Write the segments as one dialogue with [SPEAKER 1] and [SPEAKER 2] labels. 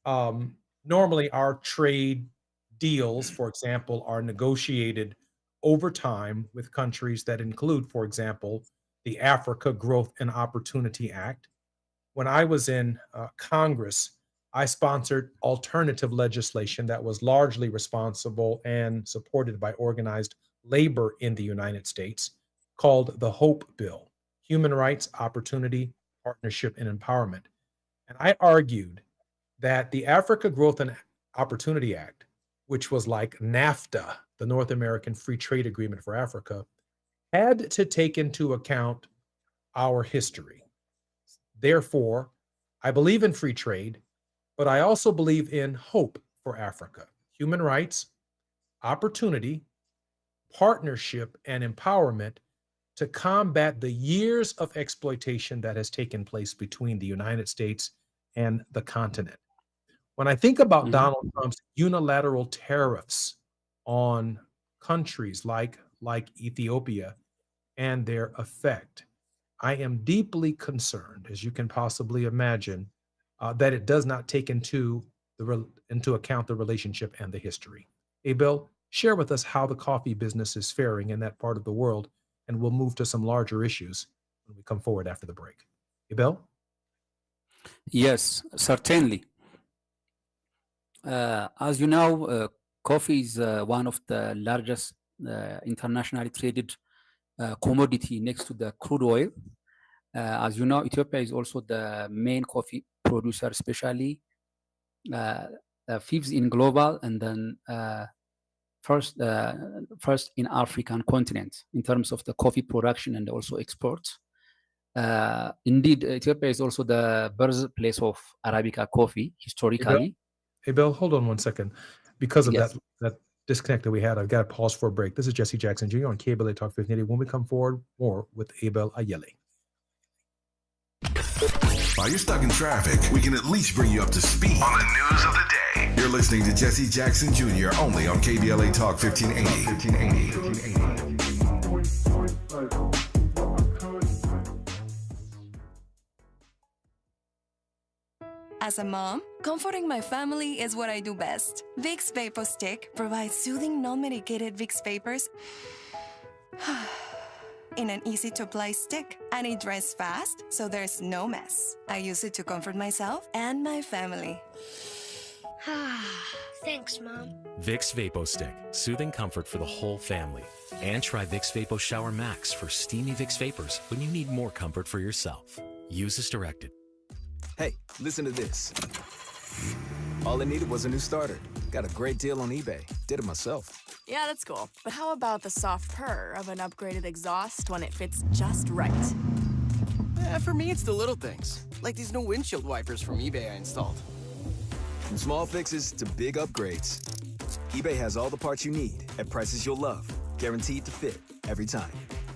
[SPEAKER 1] Normally, our trade deals, for example, are negotiated over time with countries that include, for example, the Africa Growth and Opportunity Act. When I was in Congress, I sponsored alternative legislation that was largely responsible and supported by organized labor in the United States called the HOPE Bill, Human Rights, Opportunity, Partnership, and Empowerment. And I argued that the Africa Growth and Opportunity Act, which was like NAFTA, the North American Free Trade Agreement for Africa, had to take into account our history. Therefore, I believe in free trade, but I also believe in hope for Africa, human rights, opportunity, partnership, and empowerment to combat the years of exploitation that has taken place between the United States and the continent. When I think about
[SPEAKER 2] Mhm.
[SPEAKER 1] Donald Trump's unilateral tariffs on countries like Ethiopia and their effect, I am deeply concerned, as you can possibly imagine, that it does not take into account the relationship and the history. Abel, share with us how the coffee business is faring in that part of the world, and we'll move to some larger issues when we come forward after the break. Abel?
[SPEAKER 2] Yes, certainly. As you know, coffee is one of the largest internationally traded commodity next to the crude oil. As you know, Ethiopia is also the main coffee producer, especially uh, fifth in global, and then first first in African continent in terms of the coffee production and also exports. Indeed, Ethiopia is also the birthplace of Arabica coffee
[SPEAKER 1] Abel?
[SPEAKER 2] historically.
[SPEAKER 1] Abel, hold on one second. Because of that
[SPEAKER 2] Yes.
[SPEAKER 1] that disconnect that we had, I've got to pause for a break. This is Jesse Jackson Jr. on KBLA Talk 1580. When we come forward, more with Abel Ayele.
[SPEAKER 3] While you're stuck in traffic, we can at least bring you up to speed on the news of the day. You're listening to Jesse Jackson Jr. only on KBLA Talk 1580.
[SPEAKER 4] As a mom, comforting my family is what I do best. Vicks Vapor Stick provides soothing, non-medicated Vicks vapors in an easy-to-apply stick, and it dries fast, so there's no mess. I use it to comfort myself and my family.
[SPEAKER 5] Thanks, Mom.
[SPEAKER 6] Vicks Vapo Stick, soothing comfort for the whole family. And try Vicks Vapo Shower Max for steamy Vicks vapors when you need more comfort for yourself. Use as directed.
[SPEAKER 7] Hey, listen to this. All I needed was a new starter. Got a great deal on eBay. Did it myself.
[SPEAKER 8] Yeah, that's cool. But how about the soft purr of an upgraded exhaust when it fits just right?
[SPEAKER 9] For me, it's the little things, like these new windshield wipers from eBay I installed.
[SPEAKER 7] From small fixes to big upgrades, eBay has all the parts you need at prices you'll love, guaranteed to fit every time.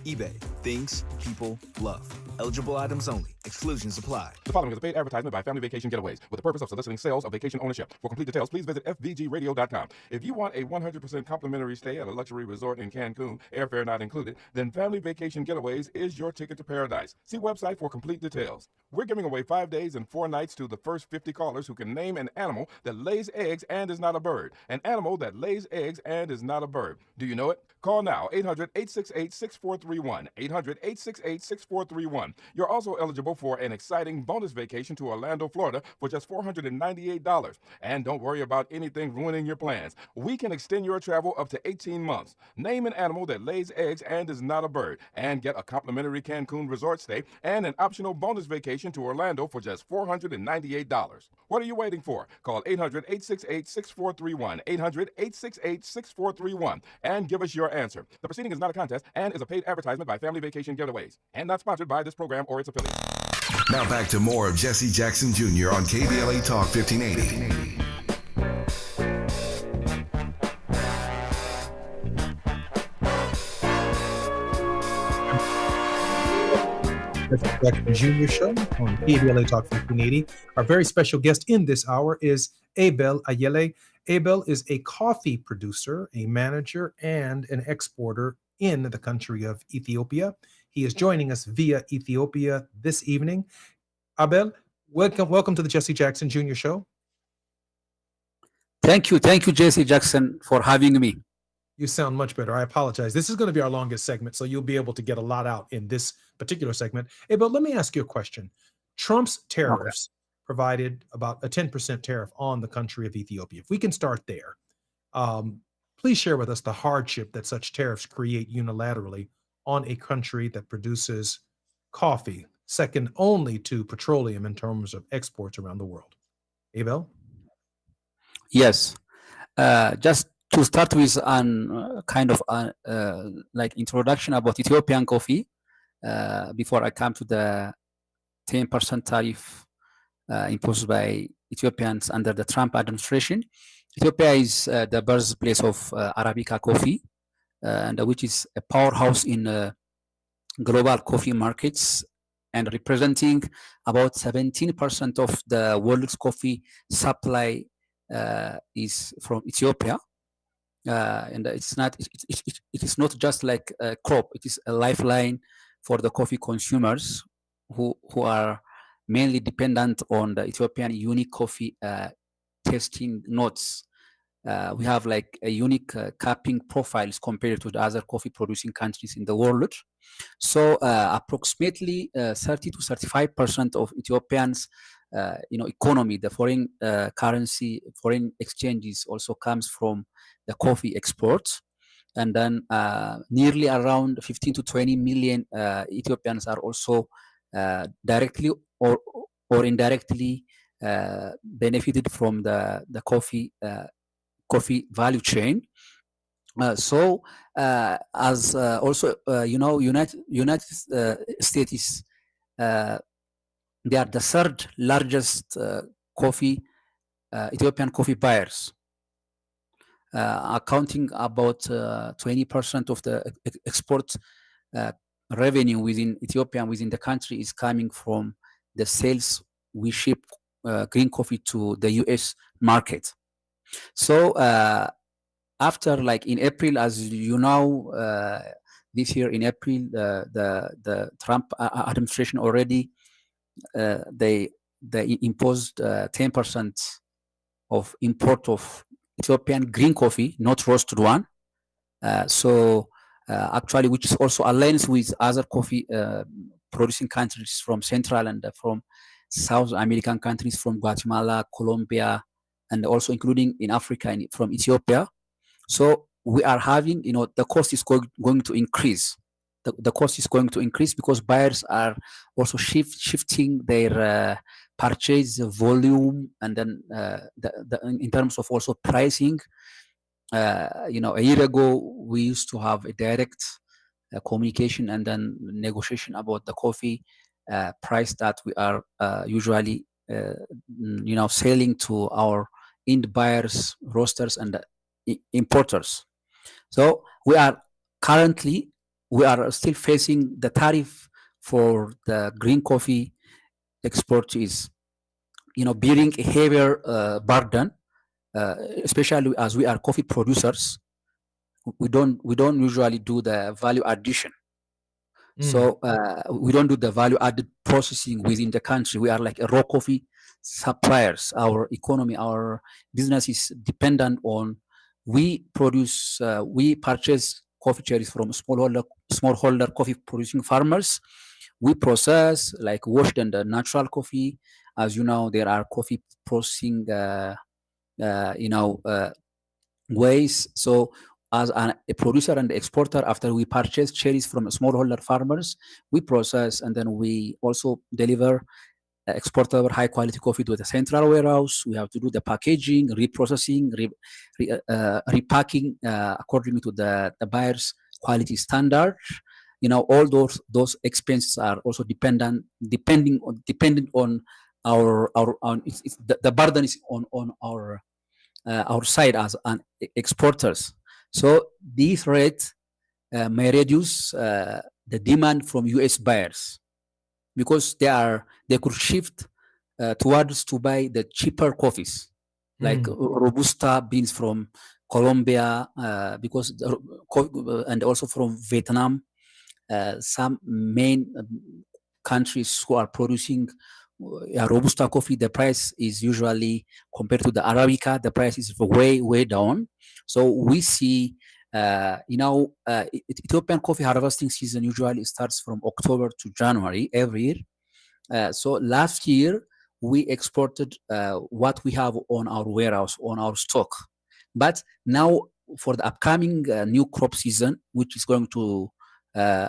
[SPEAKER 7] eBay, things people love. Eligible items only. Exclusions apply.
[SPEAKER 10] The following is a paid advertisement by Family Vacation Getaways with the purpose of soliciting sales of vacation ownership. For complete details, please visit fvgradio.com. If you want a 100% complimentary stay at a luxury resort in Cancun, airfare not included, then Family Vacation Getaways is your ticket to paradise. See website for complete details. We're giving away 5 days and 4 nights to the first 50 callers who can name an animal that lays eggs and is not a bird. An animal that lays eggs and is not a bird. Do you know it? Call now, 800-868-6431. 800-868-6431. You're also eligible for an exciting bonus vacation to Orlando, Florida for just $498. And don't worry about anything ruining your plans. We can extend your travel up to 18 months. Name an animal that lays eggs and is not a bird, and get a complimentary Cancun resort stay and an optional bonus vacation to Orlando for just $498. What are you waiting for? Call 800-868-6431. 800-868-6431 and give us your answer. The proceeding is not a contest and is a paid advertisement by Family Vacation Getaways and not sponsored by this program or its affiliates.
[SPEAKER 3] Now back to more of Jesse Jackson Jr. on KBLA Talk 1580.
[SPEAKER 1] Jesse Jackson Jr. Show on KBLA Talk 1580. Our very special guest in this hour is Abel Ayele. Abel is a coffee producer, a manager, and an exporter in the country of Ethiopia. He is joining us via Ethiopia this evening. Abel, welcome to the Jesse Jackson Jr. Show.
[SPEAKER 2] Thank you, Jesse Jackson, for having me.
[SPEAKER 1] You sound much better. I apologize. This is going to be our longest segment, so you'll be able to get a lot out in this particular segment. Hey, but let me ask you a question. Trump's tariffs provided about a 10% tariff on the country of Ethiopia. If we can start there, please share with us the hardship that such tariffs create unilaterally on a country that produces coffee, second only to petroleum in terms of exports around the world. Abel?
[SPEAKER 2] Yes. Just to start with an kind of like introduction about Ethiopian coffee, before I come to the 10% tariff imposed by Ethiopians under the Trump administration. Ethiopia is the birthplace of Arabica coffee, and which is a powerhouse in global coffee markets and representing about 17% of the world's coffee supply is from Ethiopia. And it's not, it is not just like a crop, it is a lifeline for the coffee consumers who are mainly dependent on the Ethiopian unique coffee tasting notes. We have like a unique capping profiles compared to the other coffee producing countries in the world. So approximately 30 to 35% of Ethiopians economy, the foreign currency, foreign exchanges also comes from the coffee exports. And then nearly around 15 to 20 million Ethiopians are also directly or indirectly benefited from the coffee value chain. So as also United States, they are the third largest Ethiopian coffee buyers, accounting about 20% of the export revenue within Ethiopia, within the country, is coming from the sales we ship green coffee to the US market. So after, like in April, as you know, this year in April, the Trump administration already they imposed 10% of import of Ethiopian green coffee, not roasted one. So actually, which is also aligns with other coffee producing countries from Central and from South American countries, from Guatemala, Colombia, and also including in Africa and from Ethiopia. So we are having, the cost is going to increase. The cost is going to increase because buyers are also shifting their purchase volume, and then in terms of also pricing. A year ago we used to have a direct communication and then negotiation about the coffee price that we are usually selling to our end buyers, roasters, and importers. So we are still facing the tariff for the green coffee export is bearing a heavier burden, especially as we are coffee producers. We don't usually do the value addition. So we don't do the value added processing within the country. We are like a raw coffee suppliers. Our economy, our business is dependent on, we purchase coffee cherries from smallholder coffee producing farmers. We process, like washed and natural coffee. As you know, there are coffee processing ways. So as a producer and exporter, after we purchase cherries from smallholder farmers, we process, and then we also deliver export our high quality coffee to the central warehouse. We have to do the packaging, reprocessing, repacking according to the buyer's quality standard. All those expenses are also dependent on our the burden is on our side as an exporters. So these rates may reduce the demand from US buyers, because they could shift towards to buy the cheaper coffees, like Robusta beans from Colombia, and also from Vietnam, some main countries who are producing Robusta coffee, the price is usually, compared to the Arabica, the price is way down. So we see, Ethiopian coffee harvesting season usually starts from October to January every year. So last year we exported what we have on our warehouse, on our stock. But now for the upcoming new crop season, which is going to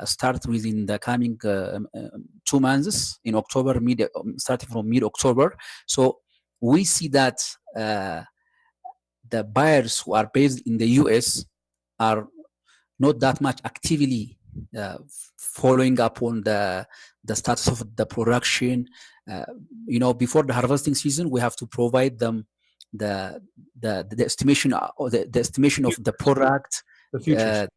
[SPEAKER 2] start within the coming 2 months in October, starting from mid-October. So we see that the buyers who are based in the US are not that much actively following up on the status of the production. Before the harvesting season, we have to provide them the estimation, or the estimation of the product,
[SPEAKER 1] the futures.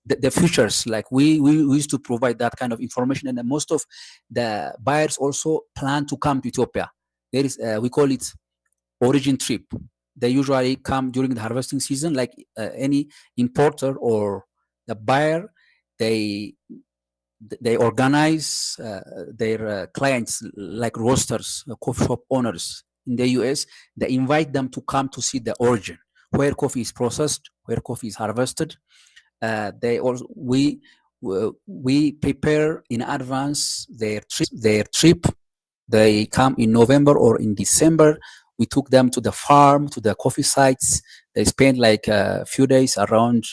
[SPEAKER 2] The futures. Like we used to provide that kind of information, and most of the buyers also plan to come to Ethiopia. There is we call it origin trip. They usually come during the harvesting season, like any importer or the buyer. They organize their clients, like roasters, coffee shop owners in the US. They invite them to come to see the origin, where coffee is processed, where coffee is harvested. They also we prepare in advance their trip. They come in November or in December. We took them to the farm, to the coffee sites. They spend like a few days, around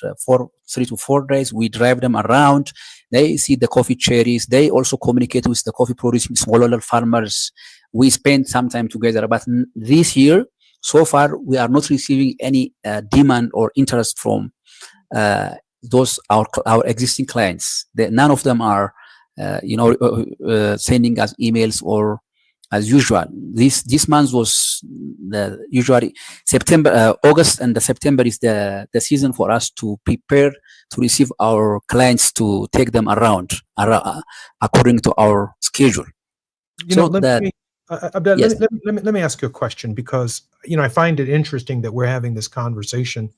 [SPEAKER 2] 3 to 4 days. We drive them around. They see the coffee cherries. They also communicate with the coffee producing smallholder farmers. We spend some time together. But this year, so far, we are not receiving any demand or interest from those our existing clients. None of them are sending us emails or as usual. This month was usually September, August, and the September is the season for us to prepare to receive our clients, to take them around according to our schedule.
[SPEAKER 1] Let me ask you a question, because I find it interesting that we're having this conversation,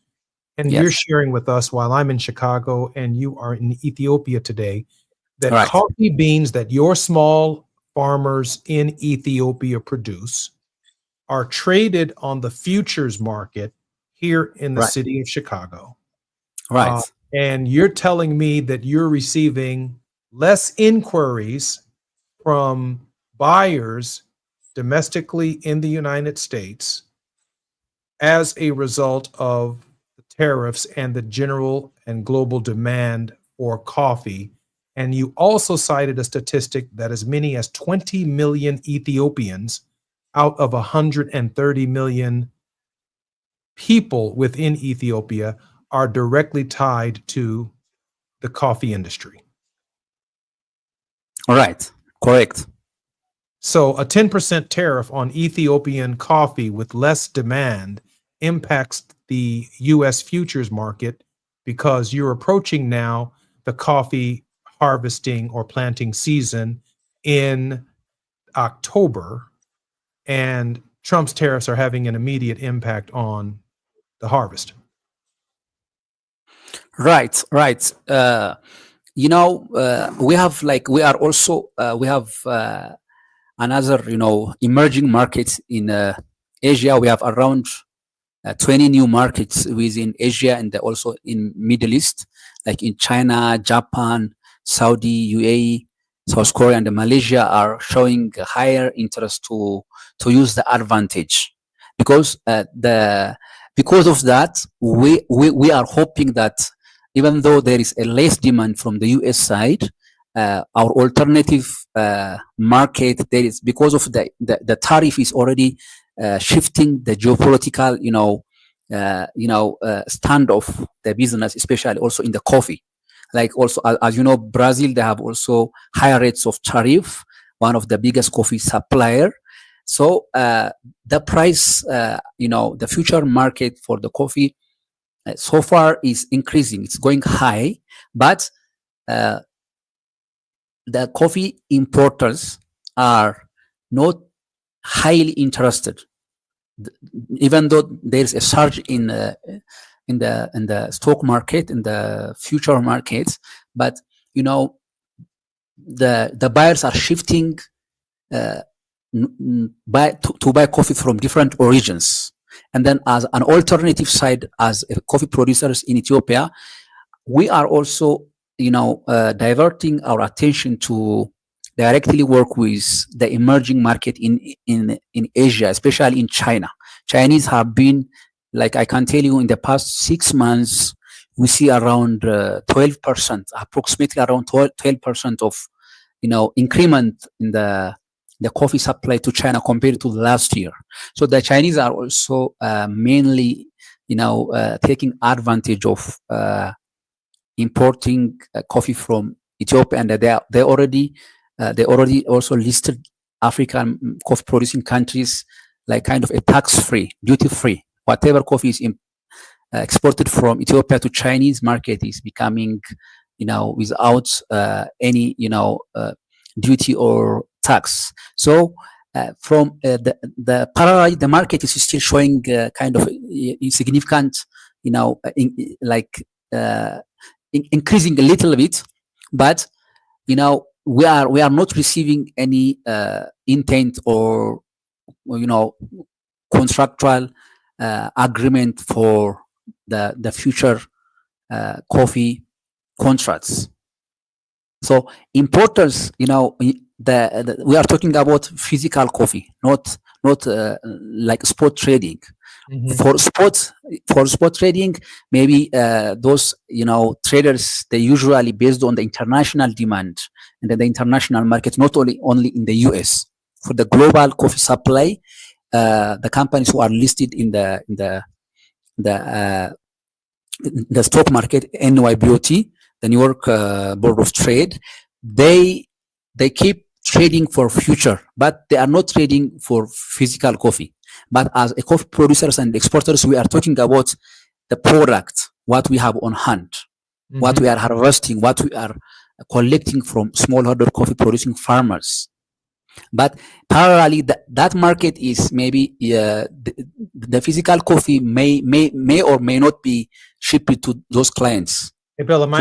[SPEAKER 1] and you're sharing with us while I'm in Chicago and you are in Ethiopia today, that coffee beans that your small farmers in Ethiopia produce are traded on the futures market here in the city of Chicago.
[SPEAKER 2] Right.
[SPEAKER 1] And you're telling me that you're receiving less inquiries from buyers domestically in the United States as a result of the tariffs and the general and global demand for coffee. And you also cited a statistic that as many as 20 million Ethiopians out of 130 million people within Ethiopia are directly tied to the coffee industry.
[SPEAKER 2] All right. Correct.
[SPEAKER 1] So a 10% tariff on Ethiopian coffee with less demand impacts the US futures market, because you're approaching now the coffee harvesting or planting season in October, and Trump's tariffs are having an immediate impact on the harvest.
[SPEAKER 2] Right. We have another, emerging markets in Asia. We have around 20 new markets within Asia, and also in Middle East, like in China, Japan, Saudi, UAE, South Korea, and Malaysia are showing a higher interest to use the advantage, because because of that, we are hoping that even though there is a less demand from the US side, our alternative market, there is, because of the tariff is already shifting the geopolitical, stand of the business, especially also in the coffee. Like also, as you know, Brazil, they have also higher rates of tariff, one of the biggest coffee supplier. So the price, the future market for the coffee so far is increasing. It's going high, but the coffee importers are not highly interested, even though there's a surge in the stock market, in the future markets. But the buyers are shifting to buy coffee from different origins. And then as an alternative side, as coffee producers in Ethiopia, we are also, diverting our attention to directly work with the emerging market in Asia, especially in China. Chinese have been, like I can tell you, in the past 6 months, we see around 12%, approximately around 12% of, increment in the coffee supply to China compared to last year. So the Chinese are also mainly, taking advantage of importing coffee from Ethiopia, and they already also listed African coffee producing countries like kind of a tax-free, duty-free. Whatever coffee is exported from Ethiopia to Chinese market is becoming, without any, duty or tax. So from the parallel, the market is still showing kind of insignificant, increasing a little bit, but we are not receiving any intent or contractual agreement for the future coffee contracts. So importers, we are talking about physical coffee, not like spot trading. For spot trading, maybe those traders, they usually based on the international demand and then the international market, not only in the US. For the global coffee supply, the companies who are listed in the stock market, NYBOT, the New York Board of Trade, they keep trading for future, but they are not trading for physical coffee. But as a coffee producers and exporters, we are talking about the product, what we have on hand, what we are harvesting, what we are collecting from smallholder coffee producing farmers. But parallelly, that market is maybe the physical coffee may or may not be shipped to those clients.
[SPEAKER 1] Hey, Bill, am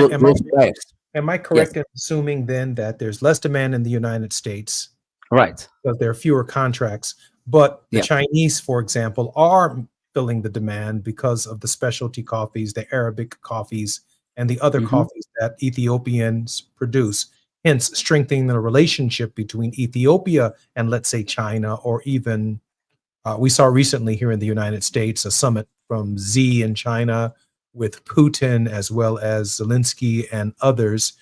[SPEAKER 1] I correct in assuming then that there's less demand in the United States?
[SPEAKER 2] Right.
[SPEAKER 1] Because there are fewer contracts, but the Chinese, for example, are filling the demand because of the specialty coffees, the Arabic coffees, and the other coffees that Ethiopians produce, hence strengthening the relationship between Ethiopia and, let's say, China, or even we saw recently here in the United States a summit from Xi in China with Putin, as well as Zelensky and others.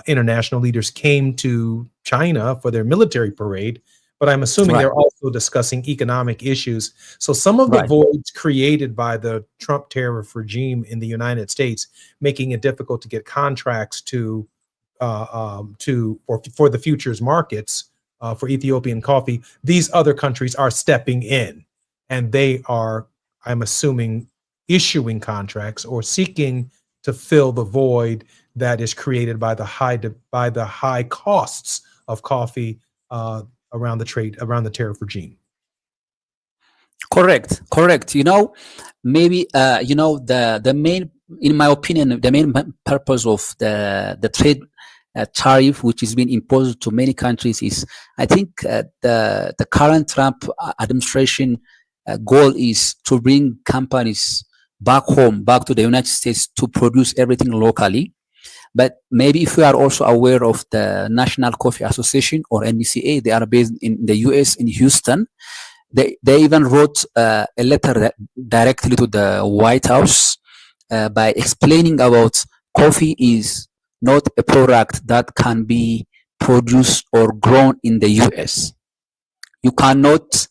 [SPEAKER 1] International leaders came to China for their military parade, but I'm assuming they're also discussing economic issues. So some of the voids created by the Trump tariff regime in the United States, making it difficult to get contracts for the futures markets for Ethiopian coffee, these other countries are stepping in, and they are, I'm assuming, issuing contracts or seeking to fill the void that is created by the high costs of coffee around the tariff regime.
[SPEAKER 2] Correct. Maybe the main, in my opinion, the main purpose of the trade tariff which is being imposed to many countries is, I think, the current Trump administration goal is to bring companies back home, back to the United States, to produce everything locally. But maybe if we are also aware of the National Coffee Association, or NCA, they are based in the US, in Houston. They even wrote a letter directly to the White House by explaining about coffee is not a product that can be produced or grown in the US. You cannot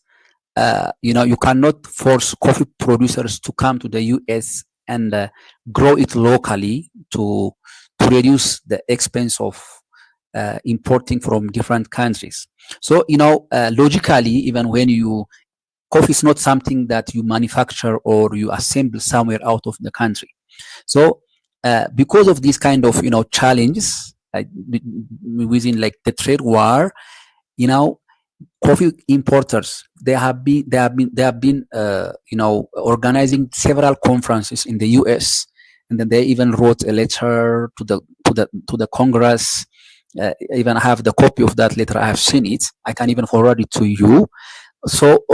[SPEAKER 2] you cannot force coffee producers to come to the US and grow it locally to reduce the expense of importing from different countries. So, logically, even when coffee is not something that you manufacture or you assemble somewhere out of the country. So, because of these kind of, challenges within like the trade war, coffee importers, they have been organizing several conferences in the US, and then they even wrote a letter to the Congress, even have the copy of that letter. I have seen it. I can even forward it to you. So,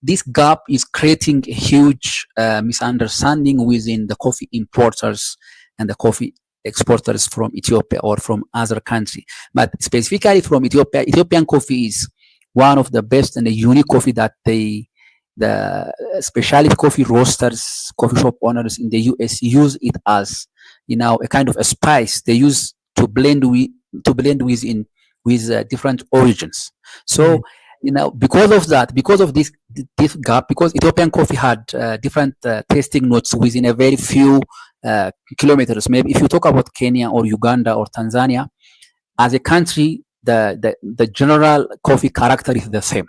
[SPEAKER 2] this gap is creating a huge misunderstanding within the coffee importers and the coffee exporters from Ethiopia or from other country. But specifically from Ethiopia, Ethiopian coffee is one of the best and the unique coffee that the specialty coffee roasters, coffee shop owners in the US use it as, a kind of a spice they use to blend with different origins. So, because of that, because of this gap, because Ethiopian coffee had different tasting notes within a very few kilometers. Maybe if you talk about Kenya or Uganda or Tanzania, as a country, the general coffee character is the same.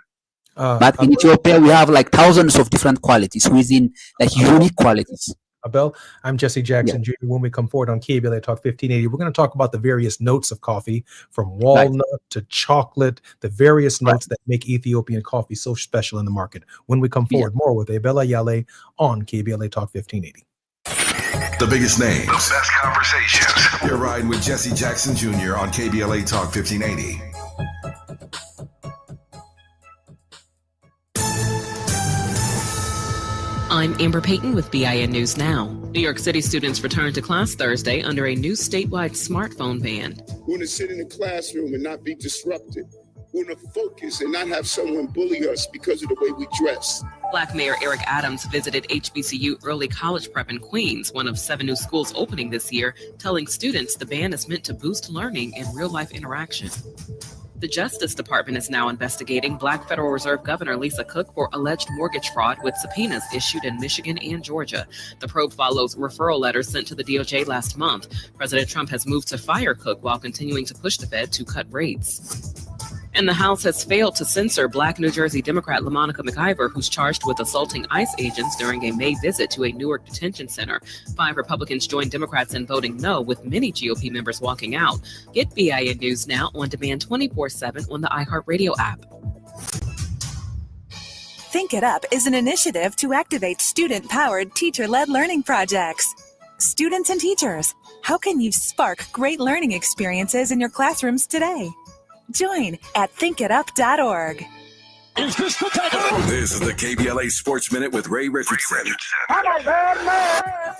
[SPEAKER 2] But in Ethiopia, we have like thousands of different qualities within unique qualities.
[SPEAKER 1] Abel, I'm Jesse Jackson Jr. When we come forward on KBLA Talk 1580, we're going to talk about the various notes of coffee, from walnut to chocolate, the various notes that make Ethiopian coffee so special in the market. When we come forward, more with Abel Ayale on KBLA Talk 1580.
[SPEAKER 3] The biggest names, the best conversations. You're riding with Jesse Jackson Jr. on KBLA Talk 1580.
[SPEAKER 5] I'm Amber Payton with BIN News Now. New York City students returned to class Thursday under a new statewide smartphone ban.
[SPEAKER 11] We want to sit in the classroom and not be disrupted. We want to focus and not have someone bully us because of the way we dress.
[SPEAKER 5] Black Mayor Eric Adams visited HBCU Early College Prep in Queens, one of 7 new schools opening this year, telling students the ban is meant to boost learning and real-life interaction. The Justice Department is now investigating Black Federal Reserve Governor Lisa Cook for alleged mortgage fraud with subpoenas issued in Michigan and Georgia. The probe follows referral letters sent to the DOJ last month. President Trump has moved to fire Cook while continuing to push the Fed to cut rates. And the House has failed to censor Black New Jersey Democrat LaMonica McIver, who's charged with assaulting ICE agents during a May visit to a Newark detention center. 5 Republicans joined Democrats in voting no, with many GOP members walking out. Get BIN News Now on demand 24/7 on the iHeartRadio app.
[SPEAKER 12] Think It Up is an initiative to activate student-powered, teacher-led learning projects. Students and teachers, how can you spark great learning experiences in your classrooms today? Join at thinkitup.org.
[SPEAKER 3] Is this the time? This is the KBLA Sports Minute with Ray Richardson.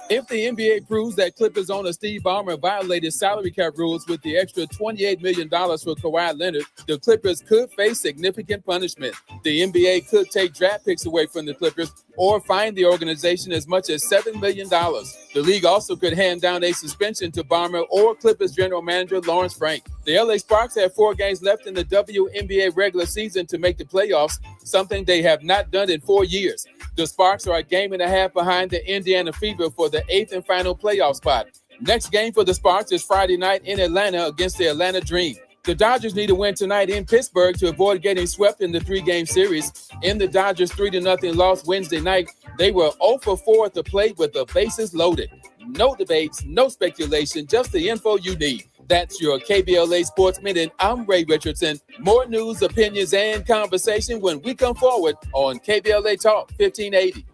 [SPEAKER 13] If the NBA proves that Clippers owner Steve Ballmer violated salary cap rules with the extra $28 million for Kawhi Leonard, the Clippers could face significant punishment. The NBA could take draft picks away from the Clippers or fine the organization as much as $7 million. The league also could hand down a suspension to Ballmer or Clippers general manager Lawrence Frank. The LA Sparks have 4 games left in the WNBA regular season to make the playoffs, something they have not done in 4 years. The Sparks are a game and a half behind the Indiana Fever for the 8th and final playoff spot. Next game for the Sparks is Friday night in Atlanta against the Atlanta Dream. The Dodgers need a win tonight in Pittsburgh to avoid getting swept in the 3-game series. In the Dodgers' 3-0 loss Wednesday night, they were 0 for 4 at the plate with the bases loaded. No debates, no speculation, just the info you need. That's your KBLA Sports Minute. I'm Ray Richardson. More news, opinions, and conversation when we come forward on KBLA Talk 1580.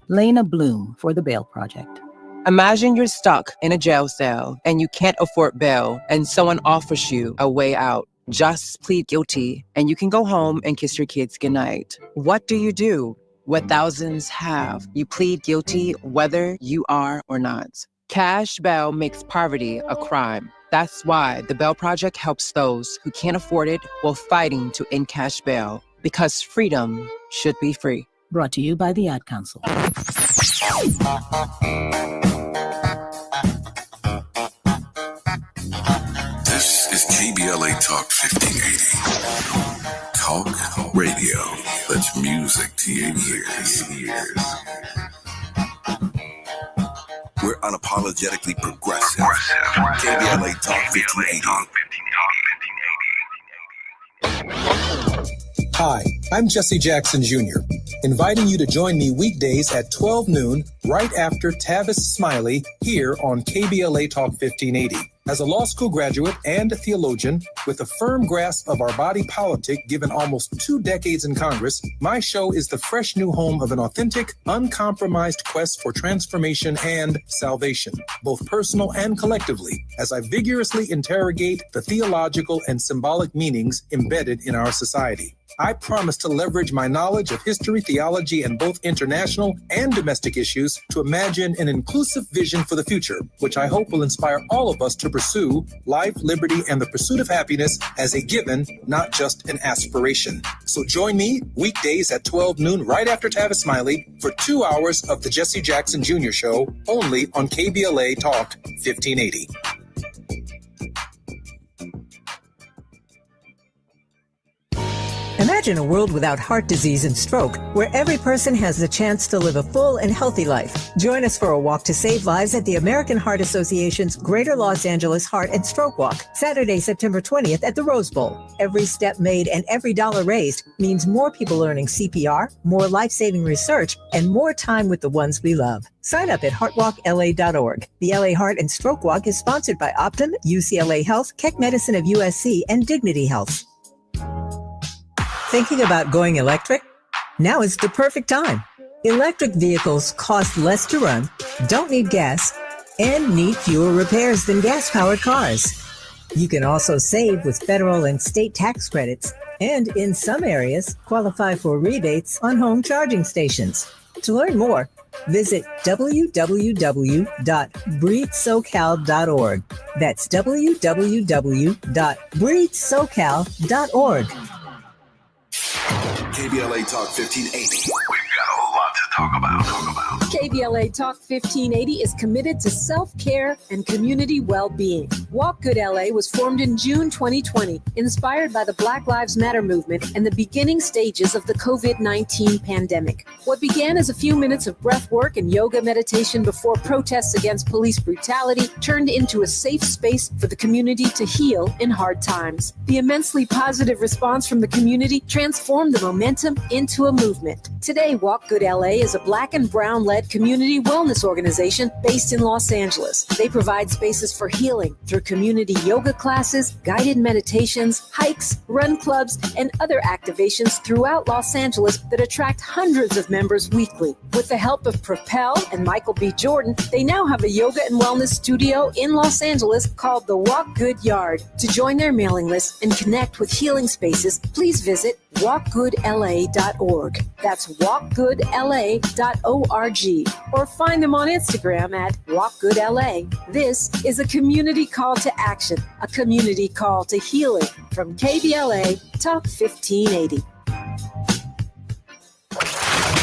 [SPEAKER 14] Lena Bloom for the Bail Project.
[SPEAKER 15] Imagine you're stuck in a jail cell and you can't afford bail and someone offers you a way out. Just plead guilty and you can go home and kiss your kids goodnight. What do you do? What thousands have. You plead guilty whether you are or not. Cash bail makes poverty a crime. That's why the Bail Project helps those who can't afford it while fighting to end cash bail, because freedom should be free.
[SPEAKER 14] Brought to you by the Ad Council.
[SPEAKER 3] This is KBLA Talk 1580. Talk radio. That's music to your ears. We're unapologetically progressive. KBLA Talk 1580.
[SPEAKER 16] Hi, I'm Jesse Jackson Jr., inviting you to join me weekdays at 12 noon, right after Tavis Smiley, here on KBLA Talk 1580. As a law school graduate and a theologian with a firm grasp of our body politic given almost 2 decades in Congress, my show is the fresh new home of an authentic, uncompromised quest for transformation and salvation, both personal and collectively, as I vigorously interrogate the theological and symbolic meanings embedded in our society. I promise to leverage my knowledge of history, theology, and both international and domestic issues to imagine an inclusive vision for the future, which I hope will inspire all of us to pursue life, liberty, and the pursuit of happiness as a given, not just an aspiration. So join me weekdays at 12 noon, right after Tavis Smiley, for 2 hours of the Jesse Jackson Jr. Show, only on KBLA Talk 1580.
[SPEAKER 17] Imagine a world without heart disease and stroke, where every person has the chance to live a full and healthy life. Join us for a walk to save lives at the American Heart Association's Greater Los Angeles Heart and Stroke Walk, Saturday, September 20th at the Rose Bowl. Every step made and every dollar raised means more people learning CPR, more life-saving research, and more time with the ones we love. Sign up at heartwalkla.org. The LA Heart and Stroke Walk is sponsored by Optum, UCLA Health, Keck Medicine of USC, and Dignity Health. Thinking about going electric? Now is the perfect time. Electric vehicles cost less to run, don't need gas, and need fewer repairs than gas-powered cars. You can also save with federal and state tax credits, and in some areas, qualify for rebates on home charging stations. To learn more, visit www.breathesocal.org. That's www.breathesocal.org.
[SPEAKER 3] KBLA Talk 1580. We've got a lot to talk about.
[SPEAKER 18] KBLA Talk 1580 is committed to self-care and community well-being. Walk Good LA was formed in June 2020, inspired by the Black Lives Matter movement and the beginning stages of the COVID-19 pandemic. What began as a few minutes of breath work and yoga meditation before protests against police brutality turned into a safe space for the community to heal in hard times. The immensely positive response from the community transformed the momentum into a movement. Today, Walk Good LA is a Black and Brown-led community wellness organization based in Los Angeles. They provide spaces for healing through community yoga classes, guided meditations, hikes, run clubs, and other activations throughout Los Angeles that attract hundreds of members weekly. With the help of Propel and Michael B. Jordan, they now have a yoga and wellness studio in Los Angeles called the Walk Good Yard. To join their mailing list and connect with healing spaces, please visit walkgoodla.org. That's walkgoodla.org. Or find them on Instagram at walkgoodla. This is a community call to action, a community call to healing from KBLA Talk 1580.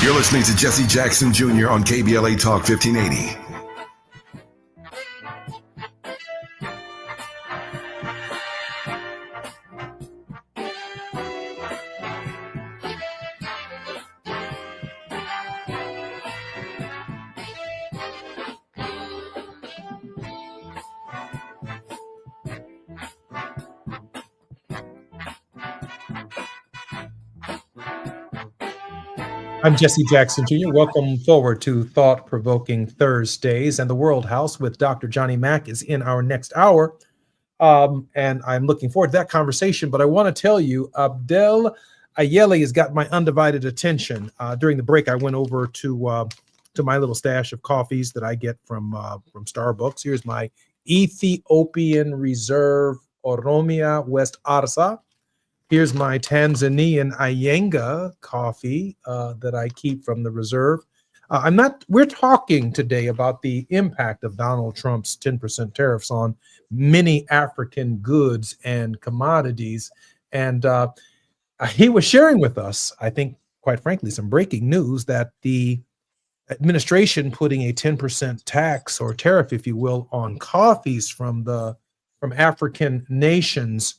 [SPEAKER 3] You're listening to Jesse Jackson Jr. on KBLA Talk 1580.
[SPEAKER 1] I'm Jesse Jackson Jr. Welcome forward to Thought-Provoking Thursdays, and the World House with Dr. Johnny Mack is in our next hour, and I'm looking forward to that conversation. But I want to tell you, Abdel Ayeli has got my undivided attention. During the break, I went over to my little stash of coffees that I get from Starbucks. Here's my Ethiopian Reserve Oromia West Arsa. Here's my Tanzanian Ayenga coffee that I keep from the reserve. We're talking today about the impact of Donald Trump's 10% tariffs on many African goods and commodities. And he was sharing with us, I think, quite frankly, some breaking news that the administration putting a 10% tax or tariff, if you will, on coffees from African nations.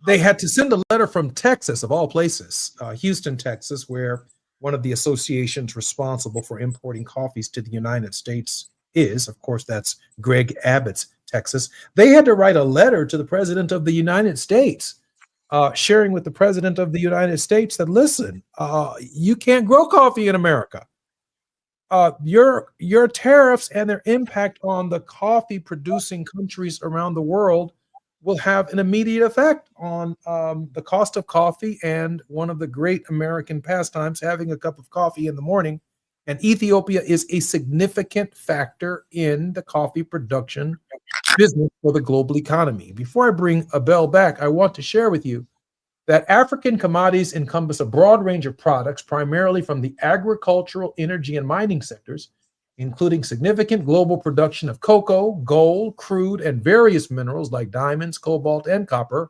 [SPEAKER 1] They had to send a letter from Texas, of all places, Houston, Texas, where one of the associations responsible for importing coffees to the United States is. Of course, that's Greg Abbott's Texas. They had to write a letter to the President of the United States sharing with the president of the United States that, listen, you can't grow coffee in America. Your tariffs and their impact on the coffee producing countries around the world will have an immediate effect on the cost of coffee. And one of the great American pastimes, having a cup of coffee in the morning. And Ethiopia is a significant factor in the coffee production business for the global economy. Before I bring Abel back, I want to share with you that African commodities encompass a broad range of products, primarily from the agricultural, energy, and mining sectors, including significant global production of cocoa, gold, crude, and various minerals like diamonds, cobalt, and copper.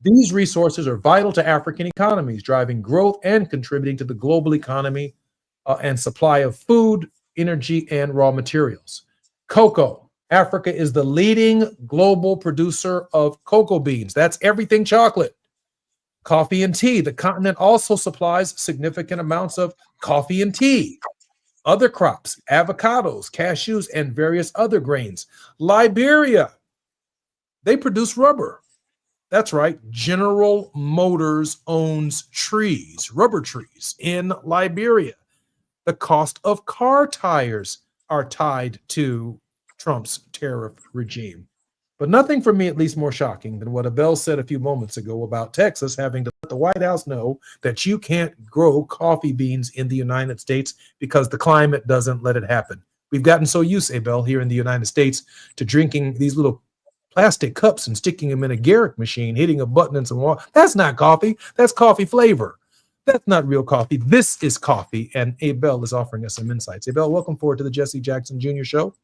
[SPEAKER 1] These resources are vital to African economies, driving growth and contributing to the global economy and supply of food, energy, and raw materials. Cocoa. Africa is the leading global producer of cocoa beans. That's everything chocolate. Coffee and tea. The continent also supplies significant amounts of coffee and tea. Other crops, avocados, cashews, and various other grains. Liberia, they produce rubber. That's right. General Motors owns trees, rubber trees in Liberia. The cost of car tires are tied to Trump's tariff regime. But nothing for me, at least, more shocking than what Abel said a few moments ago about Texas having to let the White House know that you can't grow coffee beans in the United States because the climate doesn't let it happen. We've gotten so used, Abel, here in the United States to drinking these little plastic cups and sticking them in a Garrick machine, hitting a button and some water. That's not coffee. That's coffee flavor. That's not real coffee. This is coffee. And Abel is offering us some insights. Abel, welcome forward to the Jesse Jackson Jr. Show.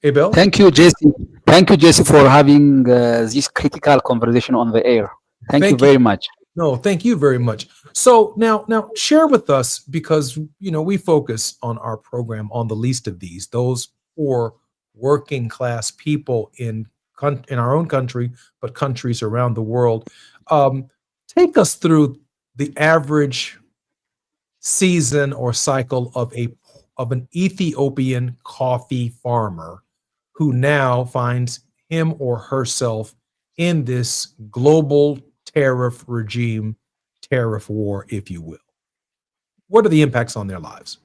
[SPEAKER 1] Abel?
[SPEAKER 2] Thank you, Jesse. Thank you, Jesse, for having this critical conversation on the air. Thank you very much.
[SPEAKER 1] No, thank you very much. So now share with us, because we focus on our program on the least of these, those poor working class people in our own country, but countries around the world. Take us through the average season or cycle of an Ethiopian coffee farmer who now finds him or herself in this global tariff regime, tariff war, if you will. What are the impacts on their lives?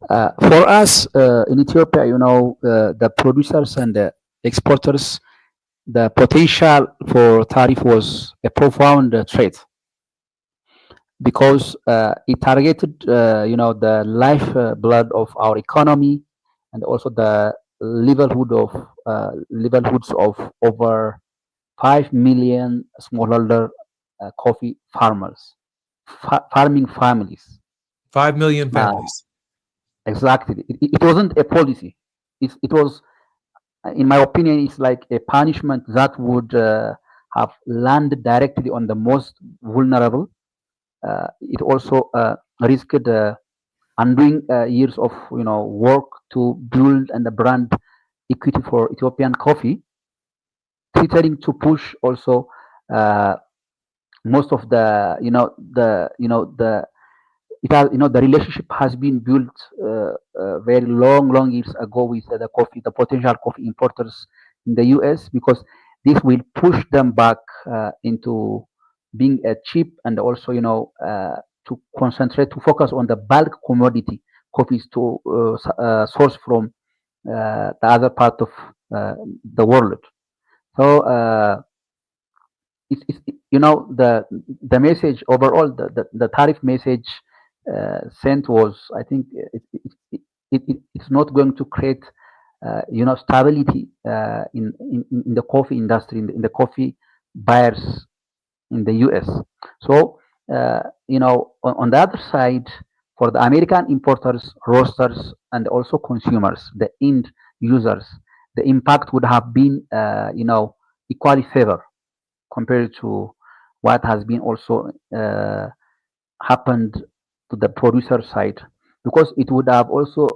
[SPEAKER 2] For us in Ethiopia, the producers and the exporters, the potential for tariff was a profound threat, because it targeted, the lifeblood of our economy, and also the livelihoods of over 5 million smallholder coffee farmers, farming families.
[SPEAKER 1] 5 million families.
[SPEAKER 2] Exactly. It wasn't a policy. It was, in my opinion, it's like a punishment that would have landed directly on the most vulnerable. It also risked undoing years of work to build and the brand equity for Ethiopian coffee, threatening to push also most of the the relationship has been built very long years ago with the potential coffee importers in the US, because this will push them back into being a cheap, and also to focus on the bulk commodity coffees to source from the other part of the world. So it's the message overall, the tariff message sent was, I think, it's not going to create stability in the coffee industry, in the coffee buyers in the US. So on the other side, for the American importers, roasters, and also consumers, the end users, the impact would have been equally favor compared to what has been also happened to the producer side, because it would have also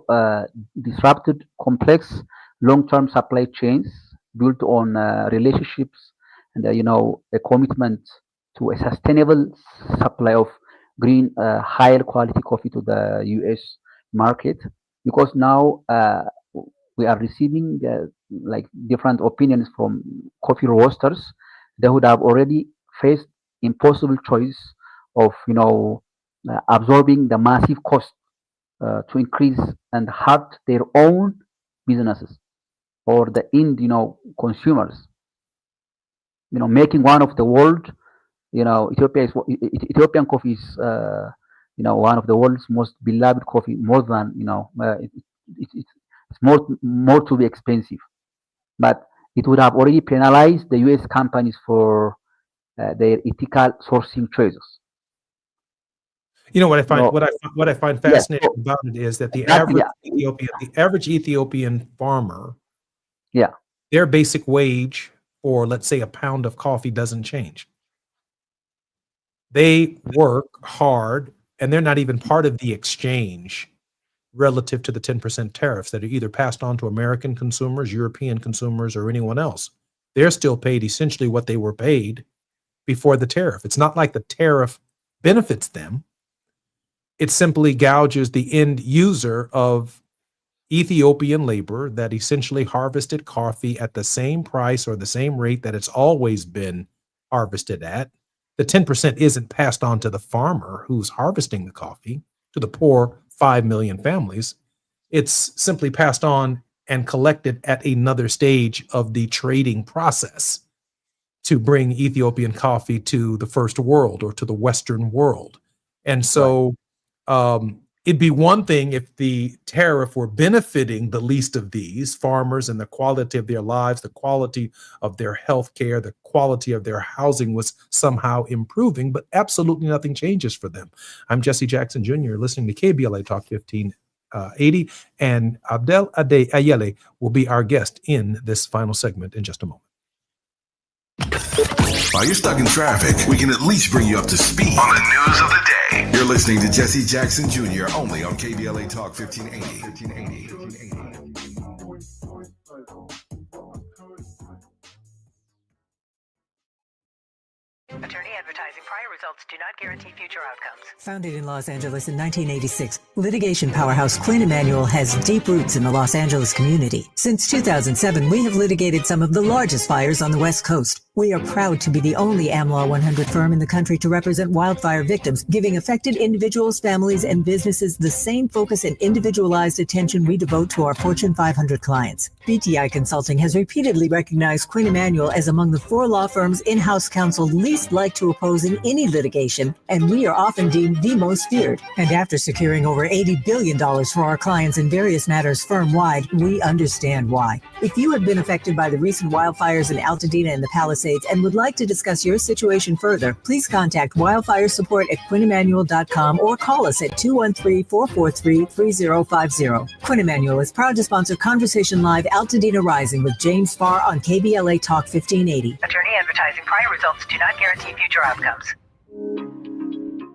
[SPEAKER 2] disrupted complex long-term supply chains built on relationships and a commitment to a sustainable supply of green, higher quality coffee to the US
[SPEAKER 19] market, because now we are receiving like different opinions from coffee roasters. They would have already faced impossible choice of absorbing the massive cost to increase and hurt their own businesses or the end consumers. Making one of the world, Ethiopian coffee is one of the world's most beloved coffee, more than it's more to be expensive, but it would have already penalized the US companies for their ethical sourcing choices.
[SPEAKER 1] You know what I find what I find
[SPEAKER 19] Yes,
[SPEAKER 1] fascinating about it is that the
[SPEAKER 19] exactly,
[SPEAKER 1] average Ethiopian farmer,
[SPEAKER 19] yeah,
[SPEAKER 1] their basic wage for, let's say, a pound of coffee doesn't change. They work hard, and they're not even part of the exchange relative to the 10% tariffs that are either passed on to American consumers, European consumers, or anyone else. They're still paid essentially what they were paid before the tariff. It's not like the tariff benefits them. It simply gouges the end user of Ethiopian labor that essentially harvested coffee at the same price or the same rate that it's always been harvested at. The 10% isn't passed on to the farmer who's harvesting the coffee, to the poor 5 million families. It's simply passed on and collected at another stage of the trading process to bring Ethiopian coffee to the first world or to the Western world. And so it'd be one thing if the tariff were benefiting the least of these farmers and the quality of their lives, the quality of their health care, the quality of their housing was somehow improving, but absolutely nothing changes for them. I'm Jesse Jackson Jr., listening to KBLA Talk 1580, and Abdel Ade Ayele will be our guest in this final segment in just a moment.
[SPEAKER 3] While you're stuck in traffic, we can at least bring you up to speed on the news of the day. You're listening to Jesse Jackson Jr. only on KBLA Talk 1580.
[SPEAKER 17] Attorney advertising prior results do not guarantee future outcomes. Founded in Los Angeles in 1986, litigation powerhouse Quinn Emanuel has deep roots in the Los Angeles community. Since 2007, we have litigated some of the largest fires on the West Coast. We are proud to be the only AmLaw 100 firm in the country to represent wildfire victims, giving affected individuals, families, and businesses the same focus and individualized attention we devote to our Fortune 500 clients. BTI Consulting has repeatedly recognized Quinn Emanuel as among the 4 law firms in-house counsel least like to oppose in any litigation, and we are often deemed the most feared. And after securing over $80 billion for our clients in various matters firm-wide, we understand why. If you have been affected by the recent wildfires in Altadena and the Palisades and would like to discuss your situation further, please contact wildfire support at QuinnEmanuel.com or call us at 213-443-3050. Quinn Emanuel is proud to sponsor Conversation Live Altadena Rising with James Farr on KBLA Talk 1580. Attorney advertising prior results do not guarantee future outcomes.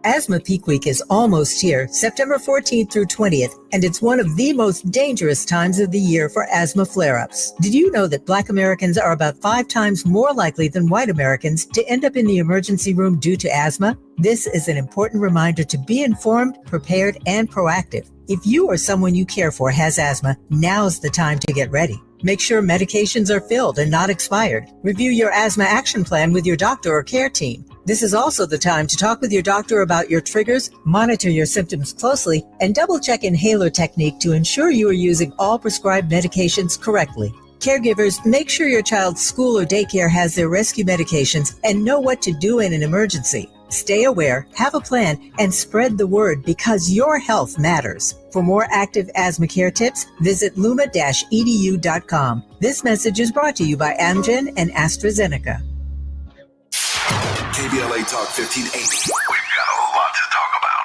[SPEAKER 17] Asthma Peak Week is almost here, September 14th through 20th, and it's one of the most dangerous times of the year for asthma flare-ups. Did you know that Black Americans are about 5 times more likely than white Americans to end up in the emergency room due to asthma? This is an important reminder to be informed, prepared, and proactive. If you or someone you care for has asthma, now's the time to get ready. Make sure medications are filled and not expired. Review your asthma action plan with your doctor or care team. This is also the time to talk with your doctor about your triggers, monitor your symptoms closely, and double-check inhaler technique to ensure you are using all prescribed medications correctly. Caregivers, make sure your child's school or daycare has their rescue medications and know what to do in an emergency. Stay aware, have a plan, and spread the word because your health matters. For more active asthma care tips, visit luma-edu.com. This message is brought to you by Amgen and AstraZeneca.
[SPEAKER 3] KBLA Talk 1580. We've got a lot to talk about.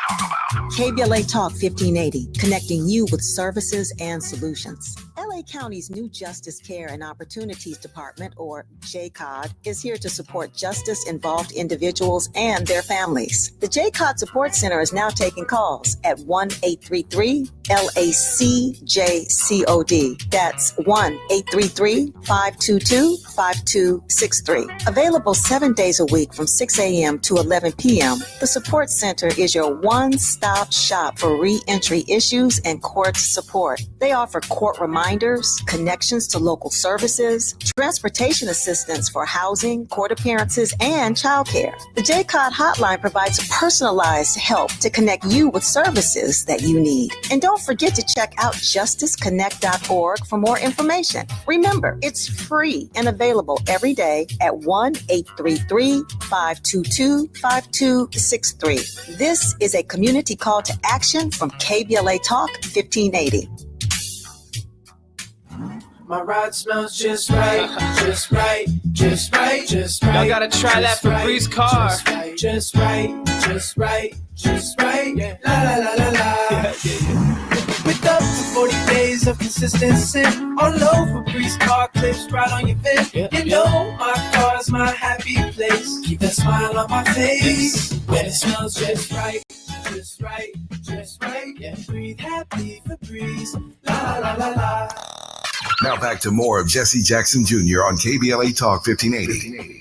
[SPEAKER 20] KBLA Talk 1580, connecting you with services and solutions. LA
[SPEAKER 17] LA County's new Justice Care and Opportunities Department, or JCOD, is here to support justice-involved individuals and their families. The JCOD Support Center is now taking calls at 1-833-LACJCOD. That's 1-833-522-5263. Available 7 days a week from 6 a.m. to 11 p.m., the Support Center is your one-stop shop for re-entry issues and court support. They offer court reminders, connections to local services, transportation assistance for housing, court appearances, and childcare. The JCOD hotline provides personalized help to connect you with services that you need. And don't forget to check out justiceconnect.org for more information. Remember, it's free and available every day at 1-833-522-5263. This is a community call to action from KBLA Talk 1580.
[SPEAKER 20] My ride smells just right, just right, just right, just right. Y'all gotta try that Febreze car. Just right, just right, just right. Yeah. La la la la la. With up to 40 days of consistency, all over Febreze car clips right on your vent. You know my car's my happy place. Keep that smile on my face when it smells just right, just right, just right. Yeah. Breathe happy Febreze. La la la la.
[SPEAKER 3] Now back to more of Jesse Jackson Jr. on KBLA Talk 1580.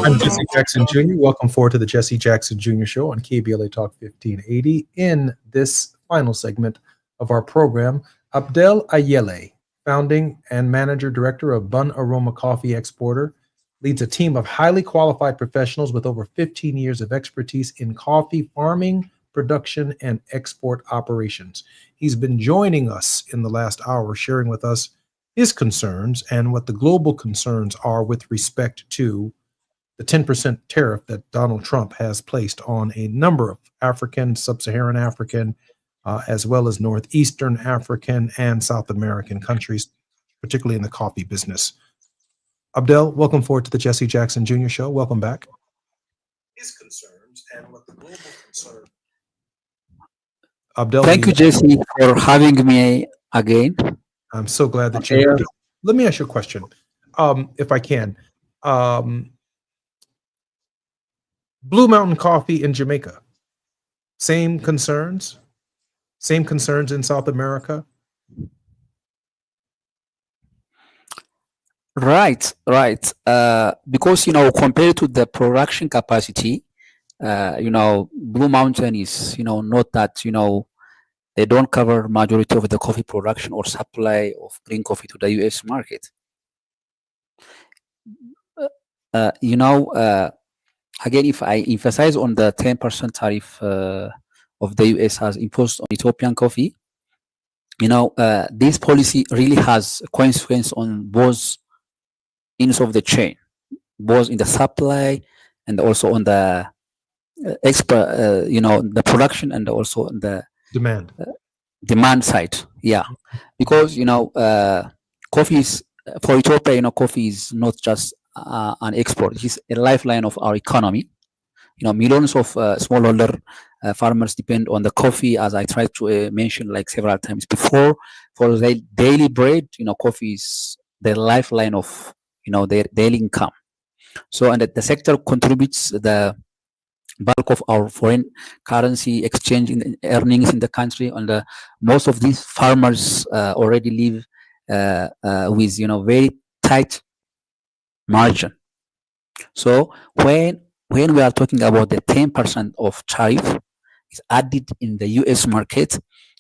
[SPEAKER 1] I'm Jesse Jackson Jr. Welcome forward to the Jesse Jackson Jr. Show on KBLA Talk 1580. In this final segment of our program, Abdel Ayele, founding and manager director of Bun Aroma Coffee Exporter, leads a team of highly qualified professionals with over 15 years of expertise in coffee farming, production, and export operations. He's been joining us in the last hour, sharing with us his concerns and what the global concerns are with respect to the 10% tariff that Donald Trump has placed on a number of African, sub-Saharan African, as well as Northeastern African and South American countries, particularly in the coffee business. Abdel, welcome forward to the Jesse Jackson Jr. Show. Welcome back. His concerns and what the global concern. Abdel,
[SPEAKER 2] Thank you, Jesse, for having me again.
[SPEAKER 1] I'm so glad that you're here. Let me ask you a question, if I can. Blue Mountain Coffee in Jamaica, same concerns in South America?
[SPEAKER 2] Right. Because, compared to the production capacity, Blue Mountain is, not that, they don't cover majority of the coffee production or supply of green coffee to the U.S. market. Again, if I emphasize on the 10% tariff of the U.S. has imposed on Ethiopian coffee, this policy really has a consequence on both ends of the chain, both in the supply and also on the export, the production and also on the demand side. Yeah, because coffee is for Ethiopia. Coffee is not just an export; it's a lifeline of our economy. Millions of smallholder farmers depend on the coffee, as I tried to mention like several times before, for their daily bread. Coffee is the lifeline of their daily income. So, and the sector contributes the bulk of our foreign currency exchange in earnings in the country, and most of these farmers already live with very tight margin. So when we are talking about the 10% of tariff is added in the U.S. market,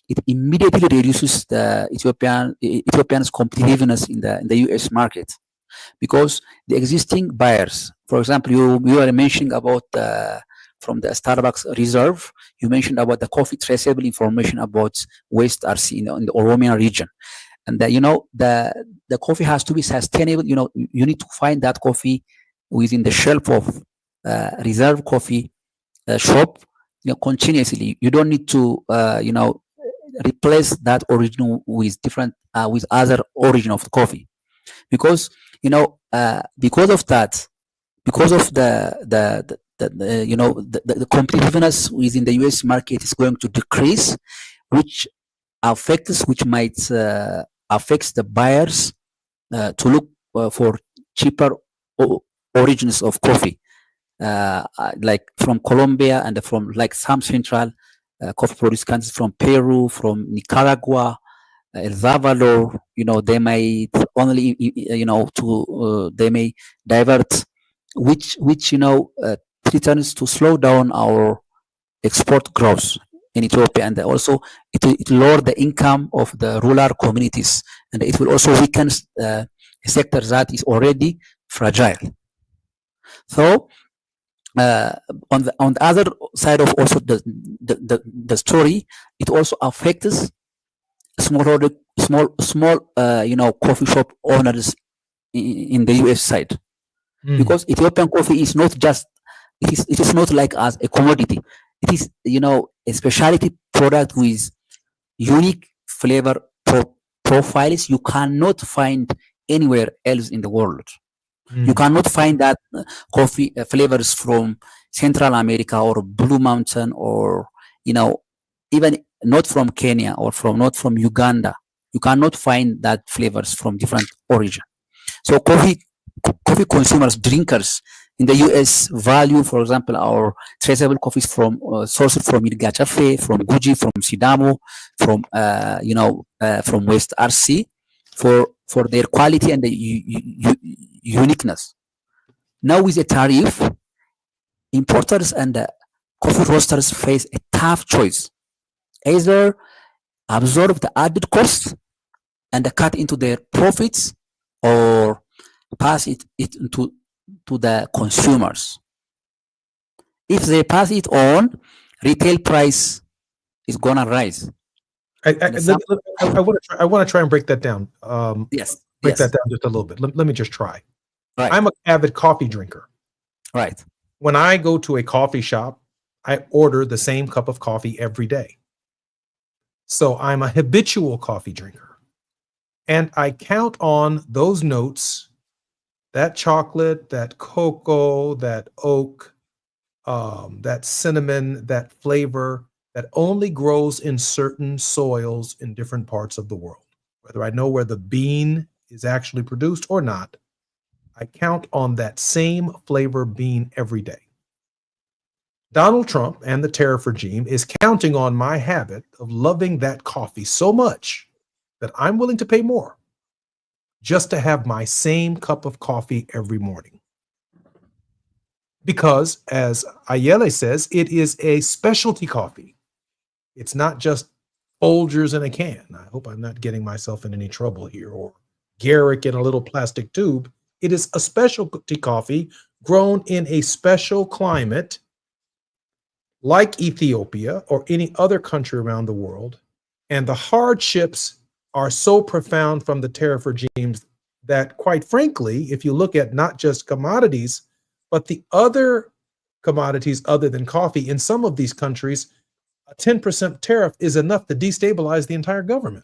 [SPEAKER 2] it immediately reduces the Ethiopians' competitiveness in the U.S. market, because the existing buyers, for example, you are mentioning about from the Starbucks reserve, you mentioned about the coffee traceable information about West RC in the Oromia region. And that, the coffee has to be sustainable. You need to find that coffee within the shelf of reserve coffee shop, continuously. You don't need to replace that origin with different with other origin of coffee, because because of that, because of the competitiveness within the US market is going to decrease, which might affects the buyers to look for cheaper origins of coffee, like from Colombia and from like some central coffee producing countries, from Peru, from Nicaragua, El Salvador. They might only they may divert, which threatens to slow down our export growth in Ethiopia, and also it will lower the income of the rural communities, and it will also weaken a sector that is already fragile. So on the other side of also the story, it also affects small coffee shop owners in the US side, because Ethiopian coffee is not just it is not like as a commodity. It is a specialty product with unique flavor profiles you cannot find anywhere else in the world. You cannot find that coffee flavors from Central America or Blue Mountain, or even not from Kenya or not from Uganda. You cannot find that flavors from different origin. So coffee consumers, drinkers in the US value, for example, our traceable coffees from sourced from Irgachafe, from Guji, from Sidamo, from from West RC, for their quality and the uniqueness. Now with a tariff, importers and coffee roasters face a tough choice: either absorb the added cost and cut into their profits, or pass it into to the consumers. If they pass it on, retail price is gonna rise.
[SPEAKER 1] I want to try and break that down.
[SPEAKER 2] Yes.
[SPEAKER 1] Break that down just a little bit. Let me just try.
[SPEAKER 2] Right.
[SPEAKER 1] I'm an avid coffee drinker.
[SPEAKER 2] Right.
[SPEAKER 1] When I go to a coffee shop, I order the same cup of coffee every day. So I'm a habitual coffee drinker. And I count on those notes, that chocolate, that cocoa, that oak, that cinnamon, that flavor that only grows in certain soils in different parts of the world. Whether I know where the bean is actually produced or not, I count on that same flavor bean every day. Donald Trump and the tariff regime is counting on my habit of loving that coffee so much that I'm willing to pay more just to have my same cup of coffee every morning. Because, as Ayele says, it is a specialty coffee. It's not just Folgers in a can. I hope I'm not getting myself in any trouble here, or Garrick in a little plastic tube. It is a specialty coffee grown in a special climate like Ethiopia or any other country around the world. And the hardships are so profound from the tariff regimes that, quite frankly, if you look at not just commodities, but the other commodities other than coffee, in some of these countries, a 10% tariff is enough to destabilize the entire government.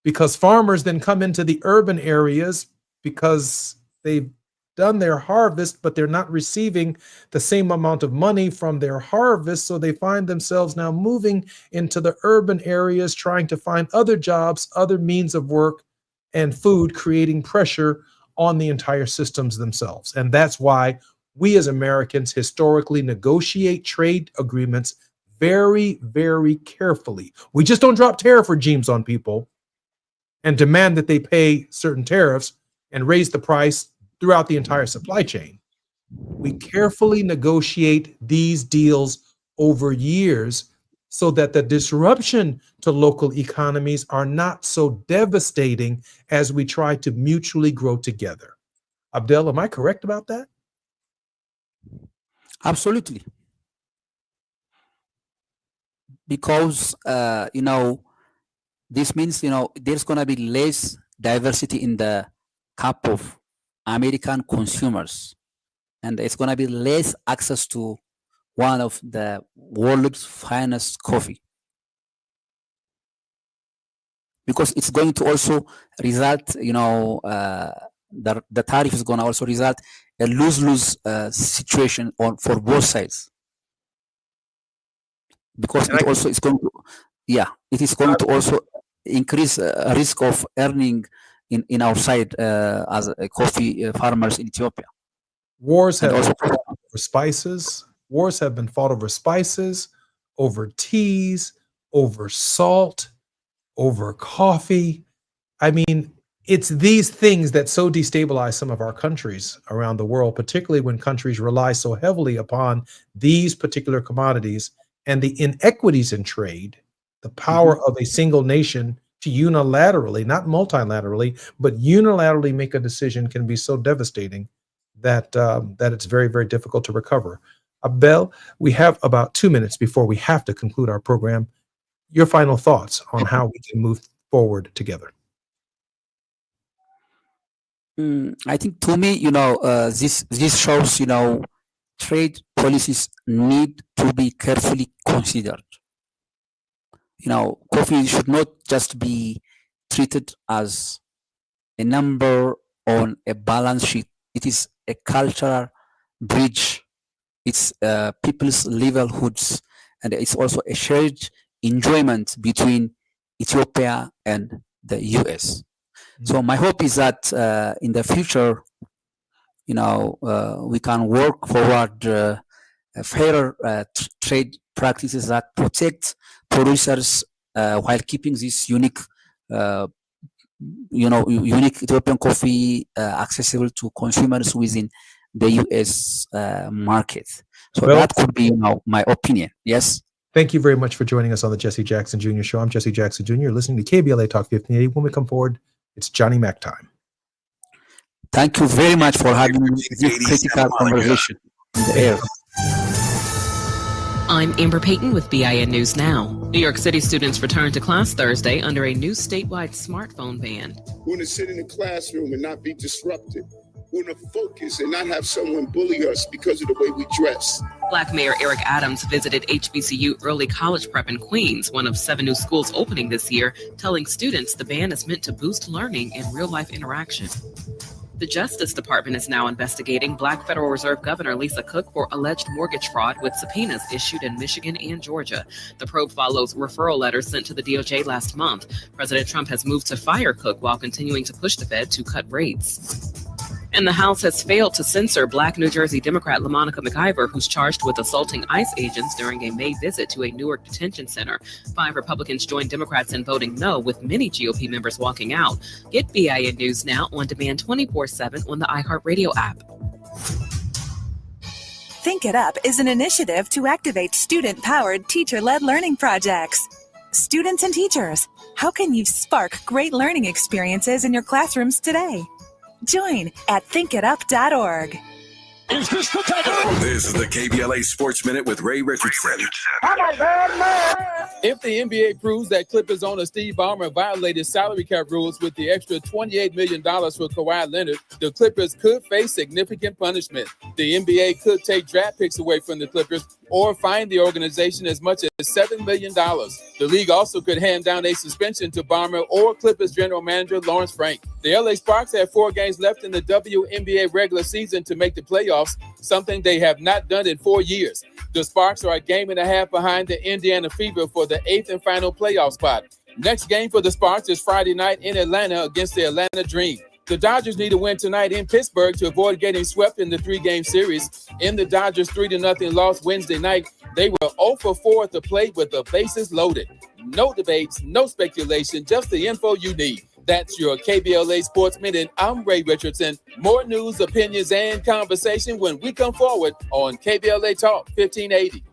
[SPEAKER 1] Because farmers then come into the urban areas because they've done their harvest, but they're not receiving the same amount of money from their harvest. So they find themselves now moving into the urban areas, trying to find other jobs, other means of work and food, creating pressure on the entire systems themselves. And that's why we as Americans historically negotiate trade agreements very, very carefully. We just don't drop tariff regimes on people and demand that they pay certain tariffs and raise the price throughout the entire supply chain. We carefully negotiate these deals over years so that the disruption to local economies are not so devastating as we try to mutually grow together. Abdel, am I correct about that?
[SPEAKER 2] Absolutely. Because This means, there's going to be less diversity in the cup of American consumers, and it's going to be less access to one of the world's finest coffee, because it's going to also result, the tariff is going to also result a lose-lose situation for both sides, because it also is going to, it is going to also increase risk of earning in our side as coffee farmers in Ethiopia.
[SPEAKER 1] Wars have been fought over spices. Wars have been fought over spices, over teas, over salt, over coffee. I mean, it's these things that so destabilize some of our countries around the world, particularly when countries rely so heavily upon these particular commodities, and the inequities in trade, the power of a single nation to unilaterally, not multilaterally, but unilaterally make a decision can be so devastating that that it's very, very difficult to recover. Abel, we have about 2 minutes before we have to conclude our program. Your final thoughts on how we can move forward together.
[SPEAKER 2] I think, to me, this shows, trade policies need to be carefully considered. Coffee should not just be treated as a number on a balance sheet. It is a cultural bridge. It's people's livelihoods, and it's also a shared enjoyment between Ethiopia and the US. So my hope is that in the future, we can work forward fairer trade practices that protect producers while keeping this unique, unique Ethiopian coffee accessible to consumers within the US market. So that could be, my opinion. Yes.
[SPEAKER 1] Thank you very much for joining us on the Jesse Jackson Jr. Show. I'm Jesse Jackson Jr. You're listening to KBLA Talk 1580. When we come forward, it's Johnny Mac time.
[SPEAKER 2] Thank you very much for having this critical conversation in the air.
[SPEAKER 5] I'm Amber Payton with BIN News Now. New York City students returned to class Thursday under a new statewide smartphone ban.
[SPEAKER 11] We want to sit in the classroom and not be disrupted. We want to focus and not have someone bully us because of the way we dress.
[SPEAKER 5] Black Mayor Eric Adams visited HBCU Early College Prep in Queens, one of 7 new schools opening this year, telling students the ban is meant to boost learning and real-life interaction. The Justice Department is now investigating Black Federal Reserve Governor Lisa Cook for alleged mortgage fraud with subpoenas issued in Michigan and Georgia. The probe follows referral letters sent to the DOJ last month. President Trump has moved to fire Cook while continuing to push the Fed to cut rates. And the House has failed to censor Black New Jersey Democrat LaMonica McIver, who's charged with assaulting ICE agents during a May visit to a Newark detention center. 5 Republicans joined Democrats in voting no, with many GOP members walking out. Get BIN News Now on demand 24/7 on the iHeartRadio app.
[SPEAKER 12] Think It Up is an initiative to activate student-powered, teacher-led learning projects. Students and teachers, how can you spark great learning experiences in your classrooms today? Join at thinkitup.org.
[SPEAKER 3] This is the KBLA Sports Minute with Ray Richardson.
[SPEAKER 13] If the NBA proves that Clippers owner Steve Ballmer violated salary cap rules with the extra $28 million for Kawhi Leonard, the Clippers could face significant punishment. The NBA could take draft picks away from the Clippers or fine the organization as much as $7 million. The league also could hand down a suspension to Ballmer or Clippers general manager Lawrence Frank. The LA Sparks have 4 games left in the WNBA regular season to make the playoffs, something they have not done in 4 years. The Sparks are a game and a half behind the Indiana Fever for the 8th and final playoff spot. Next game for the Sparks is Friday night in Atlanta against the Atlanta Dream. The Dodgers need a win tonight in Pittsburgh to avoid getting swept in the 3-game series. In the Dodgers' 3-0 loss Wednesday night, they were 0 for 4 at the plate with the bases loaded. No debates, no speculation, just the info you need. That's your KBLA Sports Minute. I'm Ray Richardson. More news, opinions, and conversation when we come forward on KBLA Talk 1580.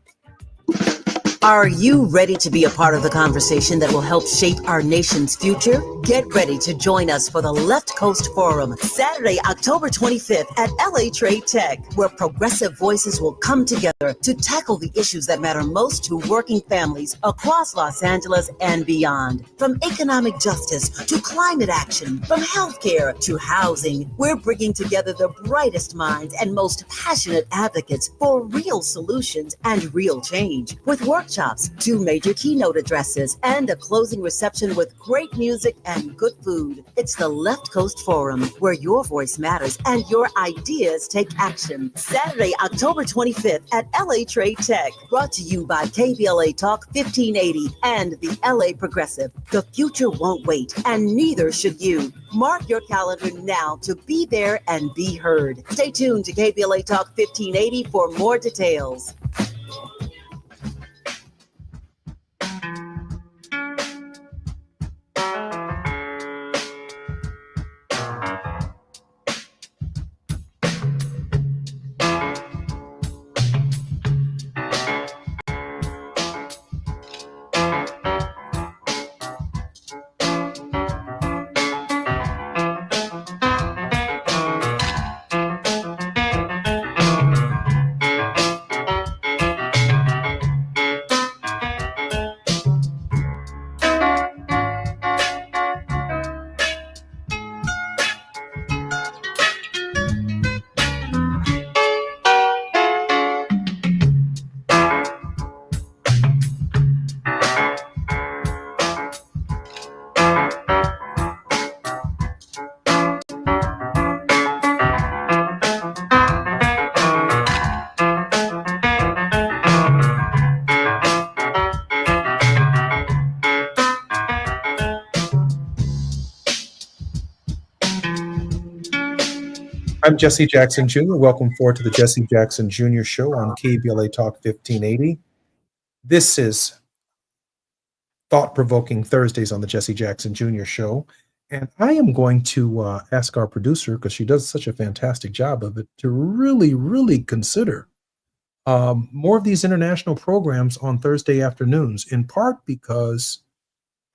[SPEAKER 21] Are you ready to be a part of the conversation that will help shape our nation's future? Get ready to join us for the Left Coast Forum, Saturday, October 25th at LA Trade Tech, where progressive voices will come together to tackle the issues that matter most to working families across Los Angeles and beyond. From economic justice to climate action, from healthcare to housing, we're bringing together the brightest minds and most passionate advocates for real solutions and real change. With workshops, 2 major keynote addresses, and a closing reception with great music and good food. It's the Left Coast Forum, where your voice matters and your ideas take action. Saturday, October 25th at LA Trade Tech. Brought to you by KBLA Talk 1580 and the LA Progressive. The future won't wait, and neither should you. Mark your calendar now to be there and be heard. Stay tuned to KBLA Talk 1580 for more details.
[SPEAKER 1] I'm Jesse Jackson Jr. Welcome forward to the Jesse Jackson Jr. Show on KBLA Talk 1580. This is Thought-Provoking Thursdays on the Jesse Jackson Jr. Show. And I am going to ask our producer, because she does such a fantastic job of it, to really, really consider more of these international programs on Thursday afternoons, in part because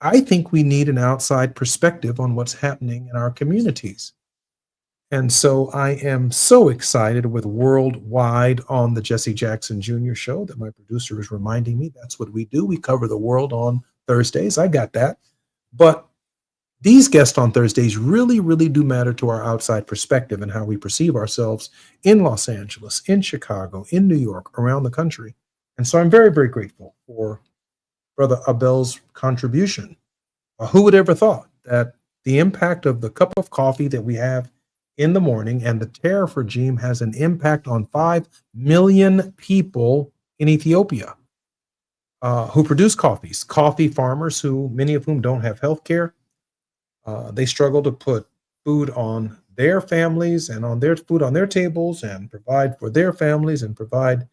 [SPEAKER 1] I think we need an outside perspective on what's happening in our communities. And so I am so excited with Worldwide on the Jesse Jackson Jr. Show that my producer is reminding me that's what we do. We cover the world on Thursdays. I got that. But these guests on Thursdays really, really do matter to our outside perspective and how we perceive ourselves in Los Angeles, in Chicago, in New York, around the country. And so I'm very, very grateful for Brother Abel's contribution. Who would ever thought that the impact of the cup of coffee that we have in the morning and the tariff regime has an impact on 5 million people in Ethiopia who produce coffee farmers who, many of whom don't have health care. They struggle to put food on their families and on their food on their tables and provide for their families and provide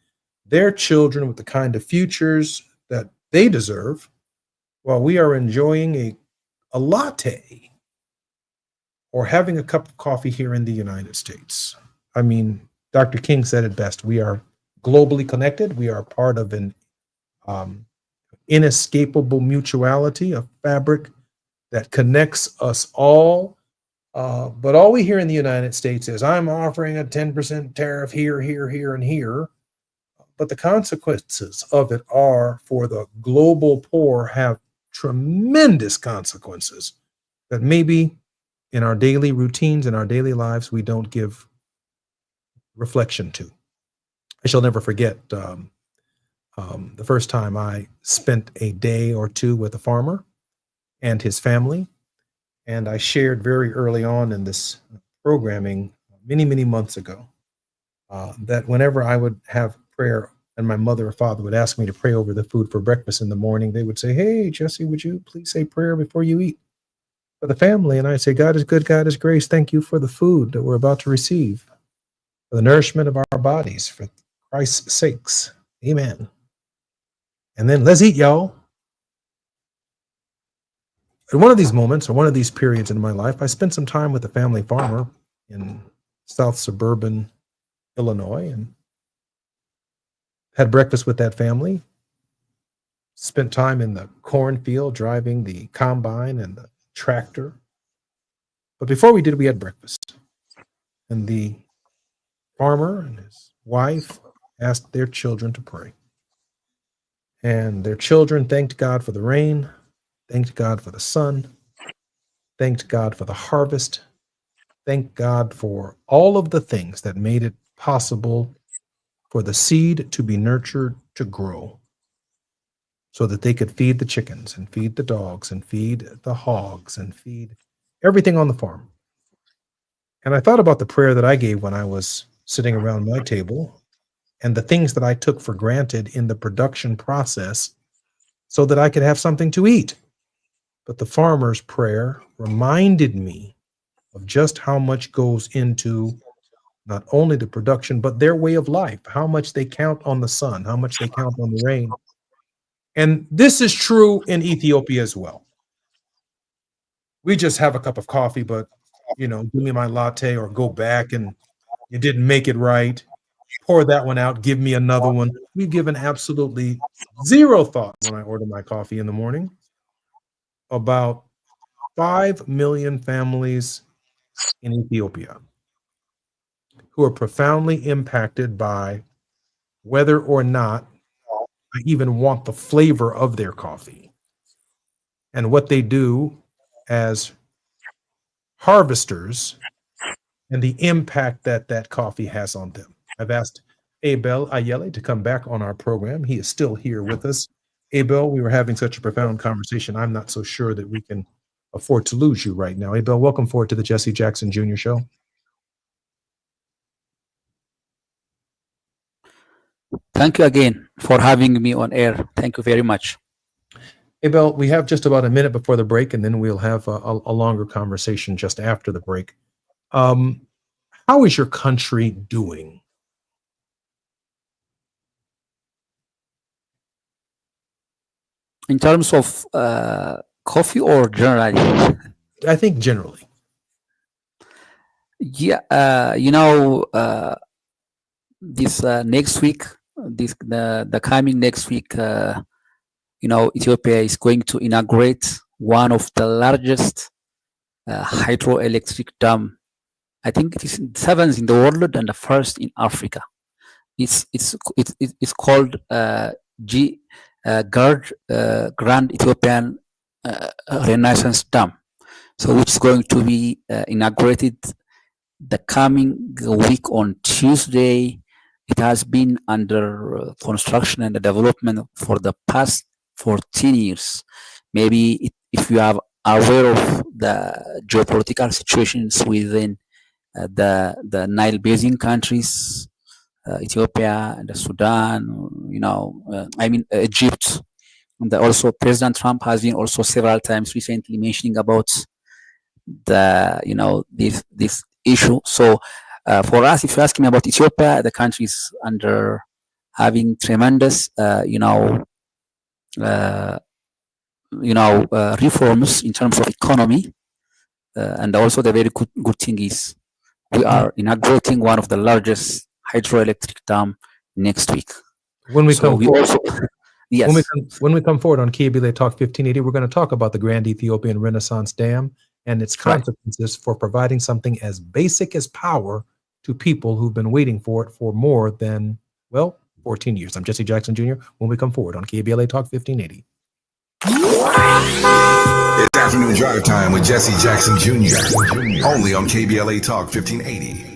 [SPEAKER 1] their children with the kind of futures that they deserve, while we are enjoying a latte or having a cup of coffee here in the United States. I mean, Dr. King said it best. We are globally connected. We are part of an inescapable mutuality, a fabric that connects us all. But all we hear in the United States is, I'm offering a 10% tariff here, here, here, and here. But the consequences of it are, for the global poor, have tremendous consequences that maybe in our daily routines, in our daily lives, we don't give reflection to. I shall never forget the first time I spent a day or two with a farmer and his family. And I shared very early on in this programming, many, many months ago, that whenever I would have prayer and my mother or father would ask me to pray over the food for breakfast in the morning, they would say, hey, Jesse, would you please say prayer before you eat for the family? And I'd say, God is good, God is grace. Thank you for the food that we're about to receive, for the nourishment of our bodies, for Christ's sakes. Amen. And then let's eat, y'all. At one of these moments, or one of these periods in my life, I spent some time with a family farmer in South suburban Illinois and had breakfast with that family. spent time in the cornfield driving the combine and the tractor. But before we did, we had breakfast. And the farmer and his wife asked their children to pray. And their children thanked God for the rain, thanked God for the sun, thanked God for the harvest, thanked God for all of the things that made it possible for the seed to be nurtured to grow so that they could feed the chickens and feed the dogs and feed the hogs and feed everything on the farm. And I thought about the prayer that I gave when I was sitting around my table and the things that I took for granted in the production process so that I could have something to eat. But the farmer's prayer reminded me of just how much goes into not only the production, but their way of life, how much they count on the sun, how much they count on the rain. And this is true in Ethiopia as well. We just have a cup of coffee, but, give me my latte or go back and you didn't make it right. Pour that one out, give me another one. We've given absolutely zero thought when I order my coffee in the morning. About 5 million families in Ethiopia who are profoundly impacted by whether or not I even want the flavor of their coffee and what they do as harvesters and the impact that that coffee has on them. I've asked Abel Ayele to come back on our program. He is still here with us. Abel, we were having such a profound conversation. I'm not so sure that we can afford to lose you right now. Abel, welcome forward to the Jesse Jackson Jr. Show.
[SPEAKER 2] Thank you again for having me on air. Thank you very much.
[SPEAKER 1] Abel, we have just about a minute before the break, and then we'll have a longer conversation just after the break. How is your country doing?
[SPEAKER 2] In terms of coffee or generally?
[SPEAKER 1] I think generally.
[SPEAKER 2] Yeah, this next week, the coming next week, Ethiopia is going to inaugurate one of the largest hydroelectric dam. I think it is seventh in the world and the first in Africa. It's called Grand Ethiopian Renaissance Dam. So which is going to be inaugurated the coming week on Tuesday. It has been under construction and development for the past 14 years. Maybe if you are aware of the geopolitical situations within the Nile Basin countries, Ethiopia and Sudan, Egypt. And also President Trump has been also several times recently mentioning about this issue. So for us, if you ask me about Ethiopia, the country is under having tremendous, reforms in terms of economy, and also the very good thing is we are inaugurating one of the largest hydroelectric dam next week.
[SPEAKER 1] When we come forward,
[SPEAKER 2] yes.
[SPEAKER 1] When we come forward on KBLA Talk 1580, we're going to talk about the Grand Ethiopian Renaissance Dam and its consequences for providing something as basic as power to people who've been waiting for it for more than, 14 years. I'm Jesse Jackson Jr. When we come forward on KBLA Talk 1580.
[SPEAKER 3] It's afternoon drive time with Jesse Jackson Jr. Only on KBLA Talk 1580.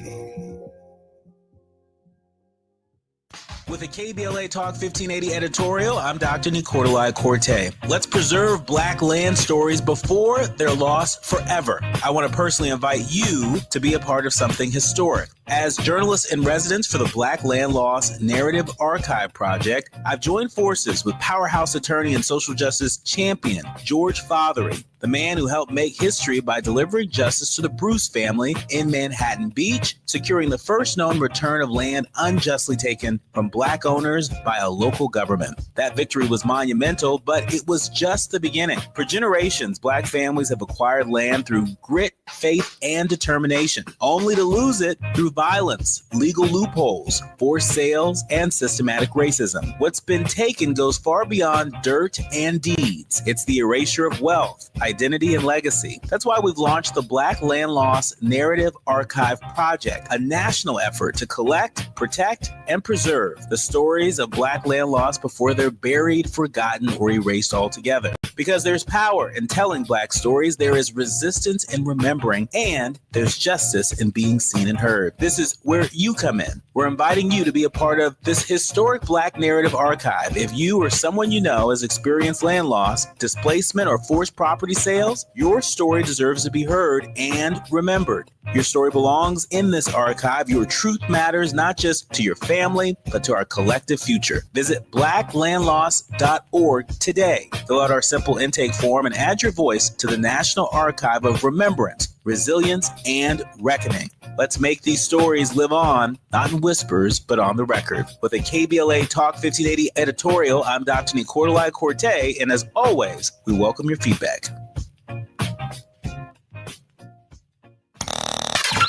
[SPEAKER 4] With a KBLA Talk 1580 editorial, I'm Dr. Nicolai Corte. Let's preserve Black land stories before they're lost forever. I want to personally invite you to be a part of something historic. As journalist in residence for the Black Land Lost Narrative Archive Project, I've joined forces with powerhouse attorney and social justice champion George Fothery, the man who helped make history by delivering justice to the Bruce family in Manhattan Beach, securing the first known return of land unjustly taken from Black owners by a local government. That victory was monumental, but it was just the beginning. For generations, Black families have acquired land through grit, faith, and determination, only to lose it through violence, legal loopholes, forced sales, and systematic racism. What's been taken goes far beyond dirt and deeds. It's the erasure of wealth, identity, and legacy. That's why we've launched the Black Land Loss Narrative Archive Project, a national effort to collect, protect, and preserve the stories of Black land loss before they're buried, forgotten, or erased altogether. Because there's power in telling Black stories, there is resistance in remembering, and there's justice in being seen and heard. This is where you come in. We're inviting you to be a part of this historic Black narrative archive. If you or someone you know has experienced land loss, displacement, or forced property sales, your story deserves to be heard and remembered. Your story belongs in this archive. Your truth matters not just to your family, but to our collective future. Visit blacklandloss.org today. Fill out our simple intake form and add your voice to the National Archive of Remembrance, Resilience, and Reckoning. Let's make these stories live on, not in whispers, but on the record. With a KBLA Talk 1580 editorial, I'm Dr. Nicolai Corte, and as always, we welcome your feedback.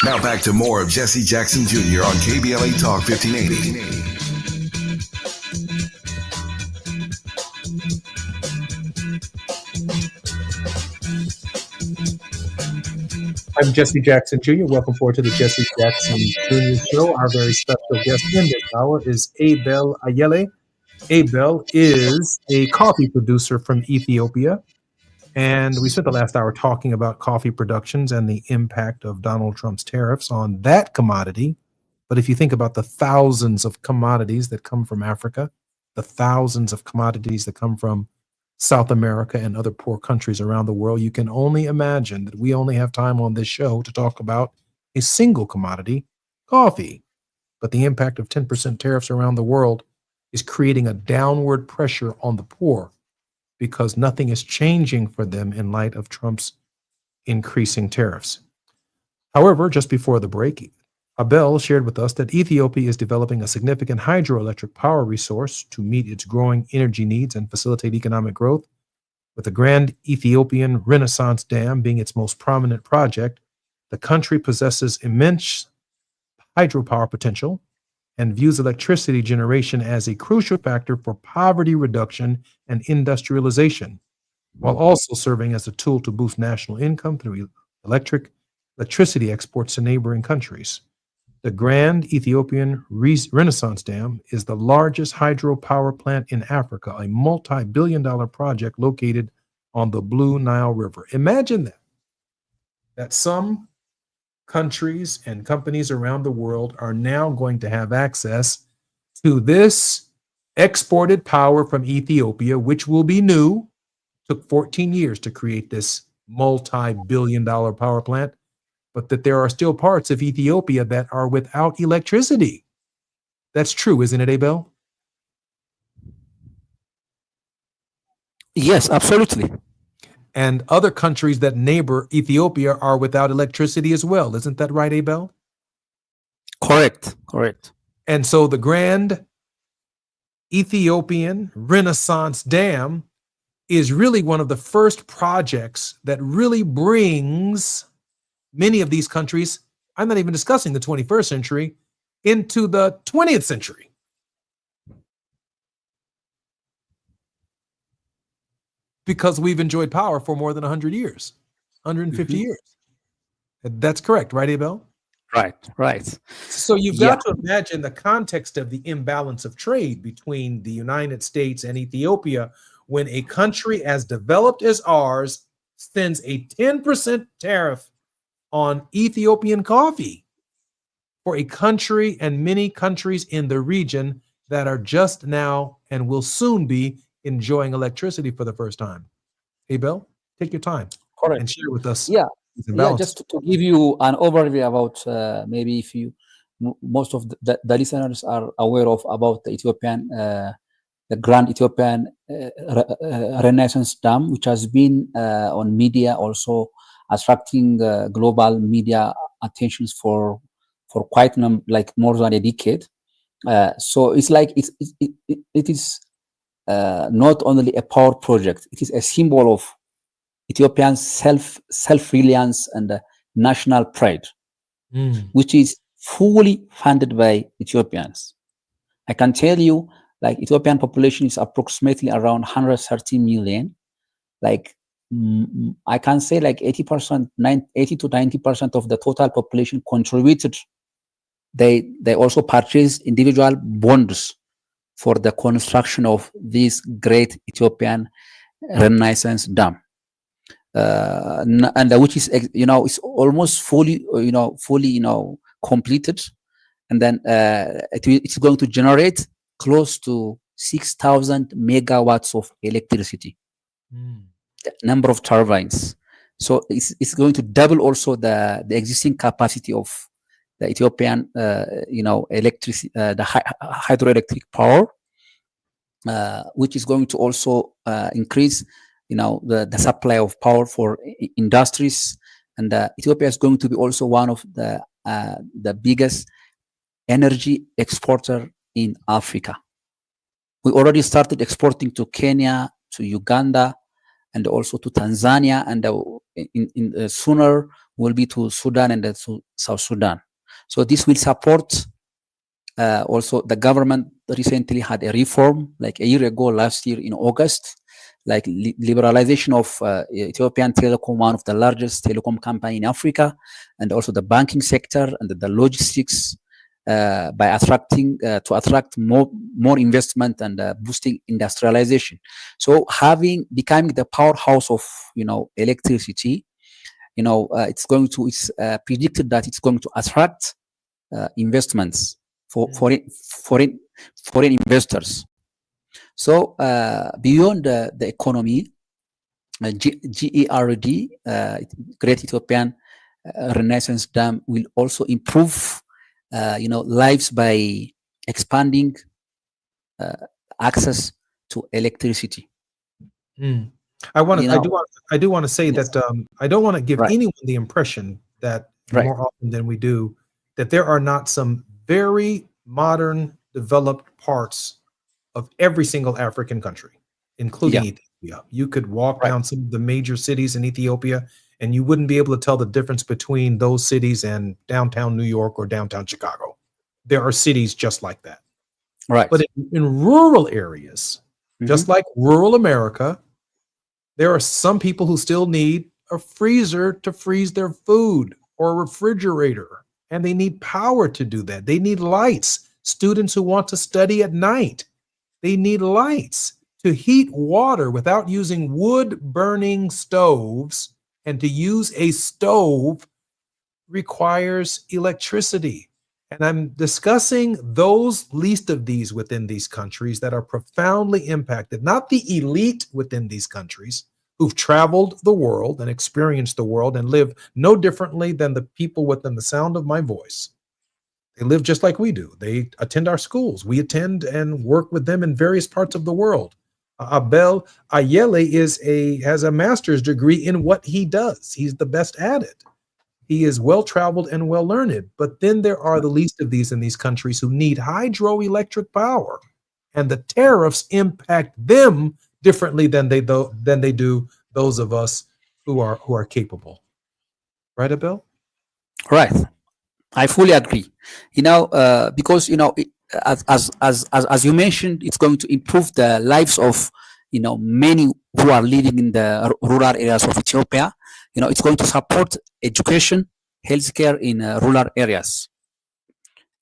[SPEAKER 3] Now back to more of Jesse Jackson Jr. on KBLA Talk 1580.
[SPEAKER 1] I'm Jesse Jackson Jr. Welcome forward to the Jesse Jackson Jr. Show. Our very special guest in this hour is Abel Ayele. Abel is a coffee producer from Ethiopia. And we spent the last hour talking about coffee productions and the impact of Donald Trump's tariffs on that commodity. But if you think about the thousands of commodities that come from Africa, the thousands of commodities that come from South America and other poor countries around the world, you can only imagine that we only have time on this show to talk about a single commodity, coffee. But the impact of 10% tariffs around the world is creating a downward pressure on the poor, because nothing is changing for them in light of Trump's increasing tariffs. However, just before the break, Abel shared with us that Ethiopia is developing a significant hydroelectric power resource to meet its growing energy needs and facilitate economic growth, with the Grand Ethiopian Renaissance Dam being its most prominent project. The country possesses immense hydropower potential and views electricity generation as a crucial factor for poverty reduction and industrialization, while also serving as a tool to boost national income through electricity exports to neighboring countries. The Grand Ethiopian Renaissance Dam is the largest hydropower plant in Africa, a multi-billion-dollar project located on the Blue Nile River. Imagine that some countries and companies around the world are now going to have access to this exported power from Ethiopia, which will be new. Took 14 years to create this multi-billion-dollar power plant, but that there are still parts of Ethiopia that are without electricity. That's true, isn't it, Abel?
[SPEAKER 2] Yes, absolutely.
[SPEAKER 1] And other countries that neighbor Ethiopia are without electricity as well. Isn't that right, Abel?
[SPEAKER 2] Correct.
[SPEAKER 1] And so the Grand Ethiopian Renaissance Dam is really one of the first projects that really brings many of these countries, I'm not even discussing the 21st century, into the 20th century. Because we've enjoyed power for more than 100 years, 150 years. That's correct, right, Abel?
[SPEAKER 2] Right.
[SPEAKER 1] So you've got to imagine the context of the imbalance of trade between the United States and Ethiopia when a country as developed as ours sends a 10% tariff on Ethiopian coffee for a country and many countries in the region that are just now and will soon be enjoying electricity for the first time. Abel, take your time and share with us.
[SPEAKER 2] Just to give you an overview about maybe if you most of the listeners are aware of about the Ethiopian the Grand Ethiopian Renaissance Dam, which has been on media also attracting global media attentions for quite more than a decade. So it's like it is not only a power project, it is a symbol of Ethiopian self-reliance and national pride, which is fully funded by Ethiopians. I can tell you, like Ethiopian population is approximately around 130 million. Like I can say like 80%, 80 to 90% of the total population contributed. They also purchased individual bonds for the construction of this great Ethiopian Renaissance Dam. And which is, it's almost fully, completed. And then it's going to generate close to 6,000 megawatts of electricity. The number of turbines. So it's going to double also the existing capacity of the Ethiopian, electricity, the hydroelectric power, which is going to also increase, the supply of power for industries. And Ethiopia is going to be also one of the biggest energy exporter in Africa. We already started exporting to Kenya, to Uganda, and also to Tanzania, and sooner will be to Sudan and to South Sudan. So this will support. Also, the government recently had a reform, like a year ago, last year in August, like liberalization of Ethiopian Telecom, one of the largest telecom company in Africa, and also the banking sector and the logistics, by attracting to attract more investment and boosting industrialization. So becoming the powerhouse of electricity, it's predicted that it's going to attract investments for foreign investors. So beyond the economy, GERD, Great Ethiopian Renaissance Dam, will also improve lives by expanding access to electricity.
[SPEAKER 1] I do want to say
[SPEAKER 2] Yes.
[SPEAKER 1] that I don't want to give
[SPEAKER 2] Right.
[SPEAKER 1] anyone the impression that
[SPEAKER 2] Right.
[SPEAKER 1] more often than we do, that there are not some very modern, developed parts of every single African country, including Ethiopia. You could walk down some of the major cities in Ethiopia, and you wouldn't be able to tell the difference between those cities and downtown New York or downtown Chicago. There are cities just like that.
[SPEAKER 2] Right.
[SPEAKER 1] But in rural areas, just like rural America, there are some people who still need a freezer to freeze their food or a refrigerator, and they need power to do that. They need lights. Students who want to study at night, they need lights to heat water without using wood burning stoves, and to use a stove requires electricity. And I'm discussing those least of these within these countries that are profoundly impacted, not the elite within these countries who've traveled the world and experienced the world and live no differently than the people within the sound of my voice. They live just like we do. They attend our schools. We attend and work with them in various parts of the world. Abel Ayele has a master's degree in what he does. He's the best at it. He is well-traveled and well-learned, but then there are the least of these in these countries who need hydroelectric power, and the tariffs impact them differently than they do those of us who are capable. Right, Abel?
[SPEAKER 2] Right. I fully agree. Because as you mentioned, it's going to improve the lives of many who are living in the rural areas of Ethiopia. It's going to support education, healthcare in rural areas.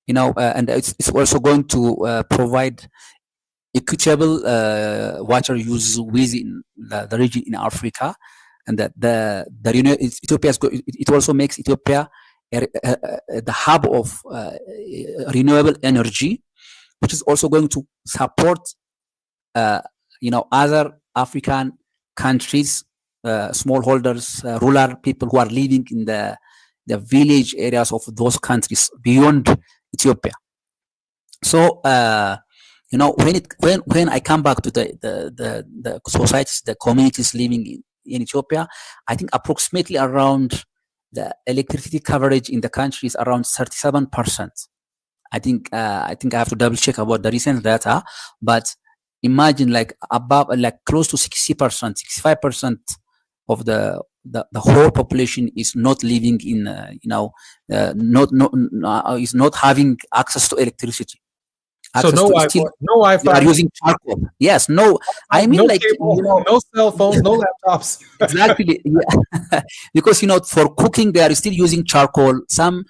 [SPEAKER 2] And it's also going to provide equitable water use within the region in Africa, and that it also makes Ethiopia the hub of renewable energy, which is also going to support other African countries, smallholders, rural people who are living in the village areas of those countries beyond Ethiopia. So when I come back to the societies, the communities living in Ethiopia, I think approximately around the electricity coverage in the country is around 37%. I think I have to double check about the recent data, but imagine like close to 60%, 65% of the whole population is not living in is not having access to electricity.
[SPEAKER 1] So no Wi-Fi, no Wi-Fi.
[SPEAKER 2] You are using charcoal. Yes, no. I mean,
[SPEAKER 1] no
[SPEAKER 2] like
[SPEAKER 1] cable, no cell phones, no laptops.
[SPEAKER 2] Exactly. Yeah. Because for cooking they are still using charcoal. Some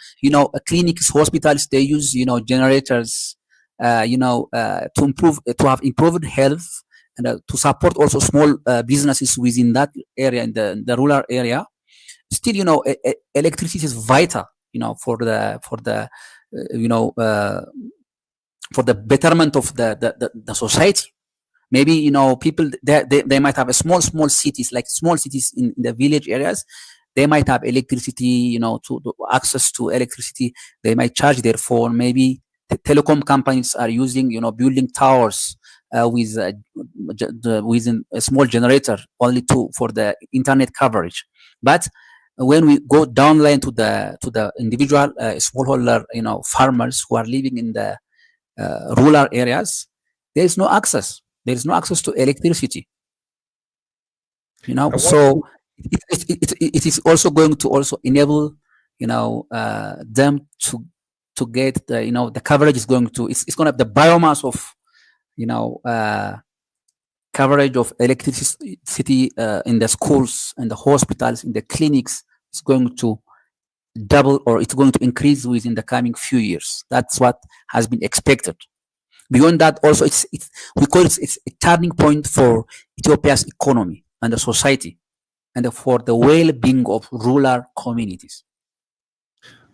[SPEAKER 2] clinics, hospitals, they use generators. To have improved health and to support also small businesses within that area in the rural area. Still, electricity is vital. For the betterment of the society. Maybe people they might have a small cities, like small cities in the village areas. They might have electricity, to access to electricity. They might charge their phone. Maybe the telecom companies are using, building towers with a small generator only for the internet coverage. But when we go downline to the individual smallholder, farmers who are living in the rural areas, there is no access. There is no access to electricity. So it is also going to also enable them to get the coverage is going to it's going to have the biomass of coverage of electricity in the schools and the hospitals, in the clinics. It's going to double, or it's going to increase within the coming few years. That's what has been expected. Beyond that, also, we call it's a turning point for Ethiopia's economy and the society, and for the well-being of rural communities.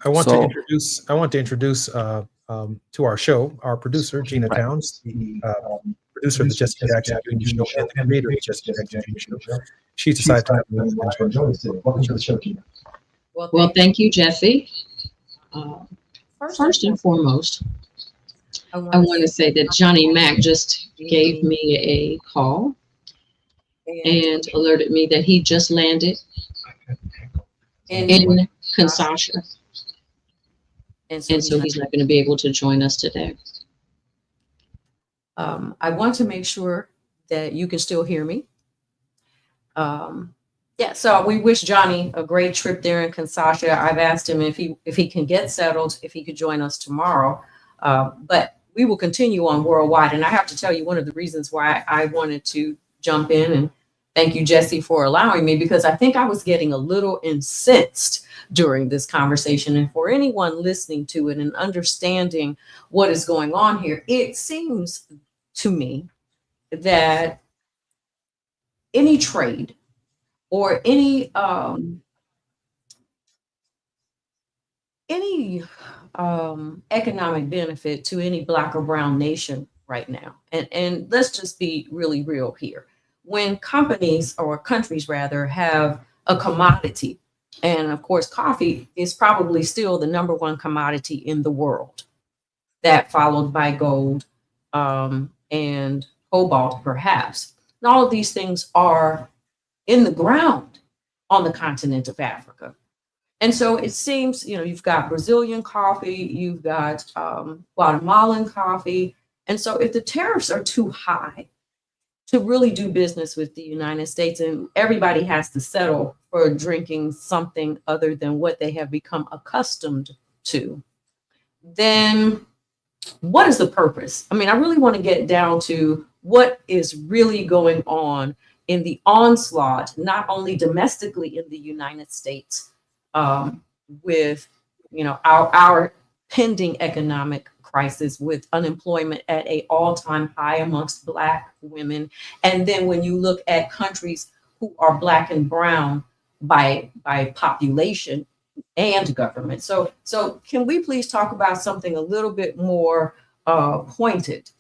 [SPEAKER 1] I want to introduce to our show our producer, Gina Towns, the producer of the Jesse Jackson Jr. Show and the creator of the Jesse Jackson Jr. Show. She's decided to join us today. Welcome to the show, Gina.
[SPEAKER 6] Well, thank you, Jesse. First and foremost, I want to say that Johnny Mack just gave me a call and alerted me that he just landed in Kinshasa. And so he's not going to be able to join us today. I want to make sure that you can still hear me. Yeah, so we wish Johnny a great trip there in Kinshasa. I've asked him if he can get settled, if he could join us tomorrow. But we will continue on worldwide. And I have to tell you, one of the reasons why I wanted to jump in, and thank you, Jesse, for allowing me, because I think I was getting a little incensed during this conversation. And for anyone listening to it and understanding what is going on here, it seems to me that any trade or any economic benefit to any Black or brown nation right now. And let's just be really real here. When companies, or countries rather, have a commodity, and of course, coffee is probably still the #1 commodity in the world, that followed by gold and cobalt, perhaps. And all of these things are in the ground on the continent of Africa. And so it seems, you've got Brazilian coffee, you've got Guatemalan coffee. And so if the tariffs are too high to really do business with the United States, and everybody has to settle for drinking something other than what they have become accustomed to, then what is the purpose? I mean, I really want to get down to what is really going on in the onslaught, not only domestically in the United States, with our pending economic crisis, with unemployment at an all-time high amongst Black women, and then when you look at countries who are Black and brown by population and government. So can we please talk about something a little bit more pointed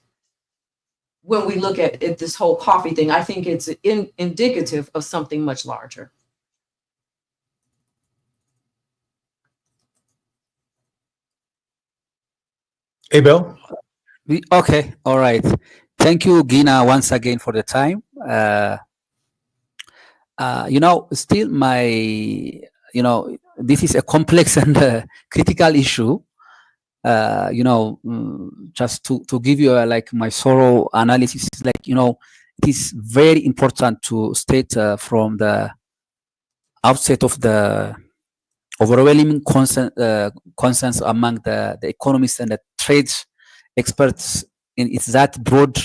[SPEAKER 6] when we look at this whole coffee thing? I think it's indicative of something much larger.
[SPEAKER 1] Hey, Bill.
[SPEAKER 2] Okay, all right. Thank you, Gina, once again for the time. Still this is a complex and critical issue. Just to give you my thorough analysis, it is very important to state from the outset of the overwhelming consensus among the economists and the trade experts is that broad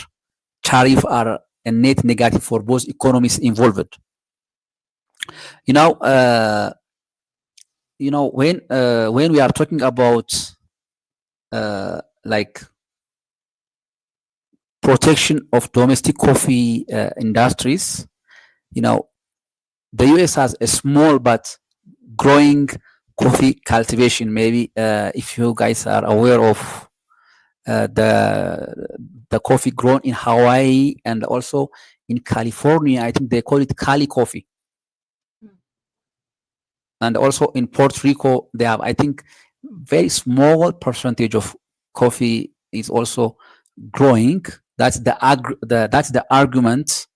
[SPEAKER 2] tariffs are a net negative for both economies involved. When we are talking about like protection of domestic coffee industries, the US has a small but growing coffee cultivation. Maybe if you guys are aware of the coffee grown in Hawaii and also in California, I think they call it Cali coffee. And also in Puerto Rico, they have, I think, very small percentage of coffee is also growing. That's the argument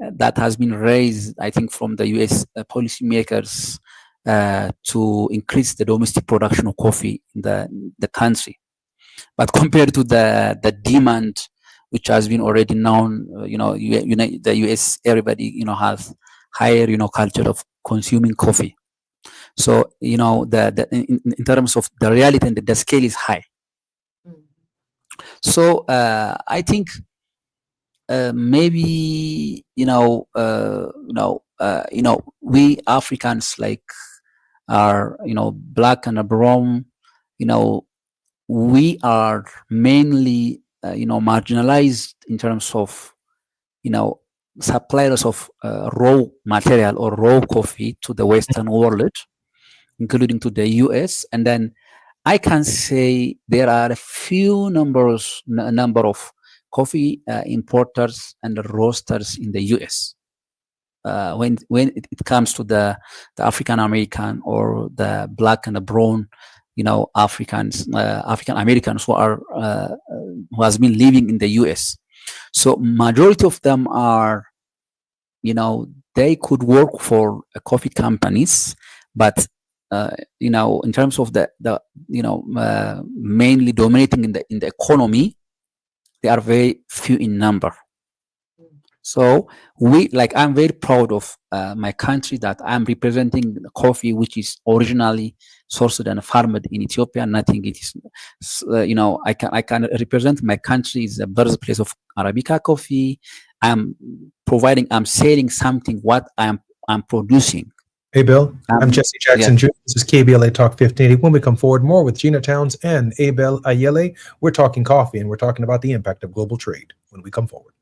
[SPEAKER 2] that has been raised, I think, from the U.S. Policymakers to increase the domestic production of coffee in the country. But compared to the demand, which has been already known, the U.S. everybody has higher culture of consuming coffee. So in terms of the reality, and the scale is high. So I think maybe we Africans are black and brown. We are mainly marginalized in terms of suppliers of raw material or raw coffee to the Western world, including to the US. And then I can say there are a few number of coffee importers and roasters in the US. When it comes to the African American or the black and the brown, African Americans who has been living in the US. So majority of them are, they could work for coffee companies, but in terms of the mainly dominating in the economy, they are very few in number. So I'm very proud of my country, that I'm representing the coffee which is originally sourced and farmed in Ethiopia. And I think it is, I can represent my country is the birthplace of Arabica coffee. I'm selling something what I'm producing.
[SPEAKER 1] Hey, Bill, I'm Jesse Jackson Jr. This is KBLA Talk 1580. When we come forward more with Gina Towns and Abel Ayele, we're talking coffee, and we're talking about the impact of global trade when we come forward.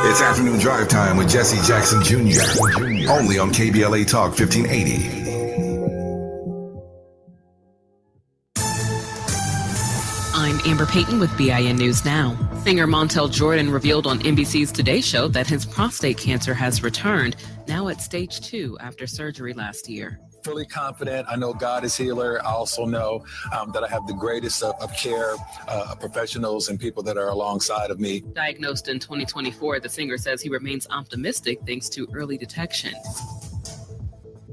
[SPEAKER 3] It's afternoon drive time with Jesse Jackson Jr. Only on KBLA Talk 1580.
[SPEAKER 5] I'm Amber Payton with BIN News Now. Singer Montel Jordan revealed on NBC's Today Show that his prostate cancer has returned, now at stage 2 after surgery last year.
[SPEAKER 8] Fully confident. I know God is healer. I also know that I have the greatest of care professionals and people that are alongside of me.
[SPEAKER 5] Diagnosed in 2024, the singer says he remains optimistic thanks to early detection.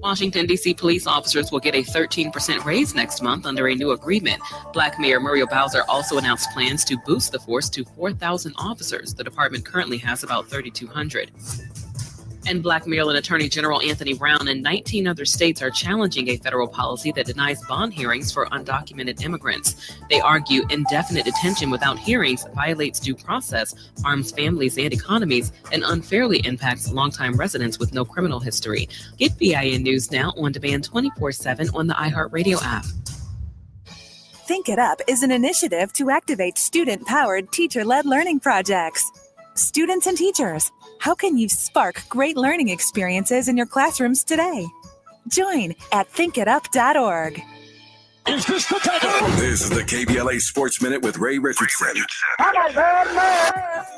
[SPEAKER 5] Washington, D.C. police officers will get a 13% raise next month under a new agreement. Black Mayor Muriel Bowser also announced plans to boost the force to 4,000 officers. The department currently has about 3,200. And Black Maryland Attorney General Anthony Brown and 19 other states are challenging a federal policy that denies bond hearings for undocumented immigrants. They argue indefinite detention without hearings violates due process, harms families and economies, and unfairly impacts longtime residents with no criminal history. Get BIN News Now on demand 24/7 on the iHeartRadio app.
[SPEAKER 12] Think It Up is an initiative to activate student-powered, teacher-led learning projects. Students and teachers, how can you spark great learning experiences in your classrooms today? Join at thinkitup.org.
[SPEAKER 3] This is the KBLA Sports Minute with Ray Richardson.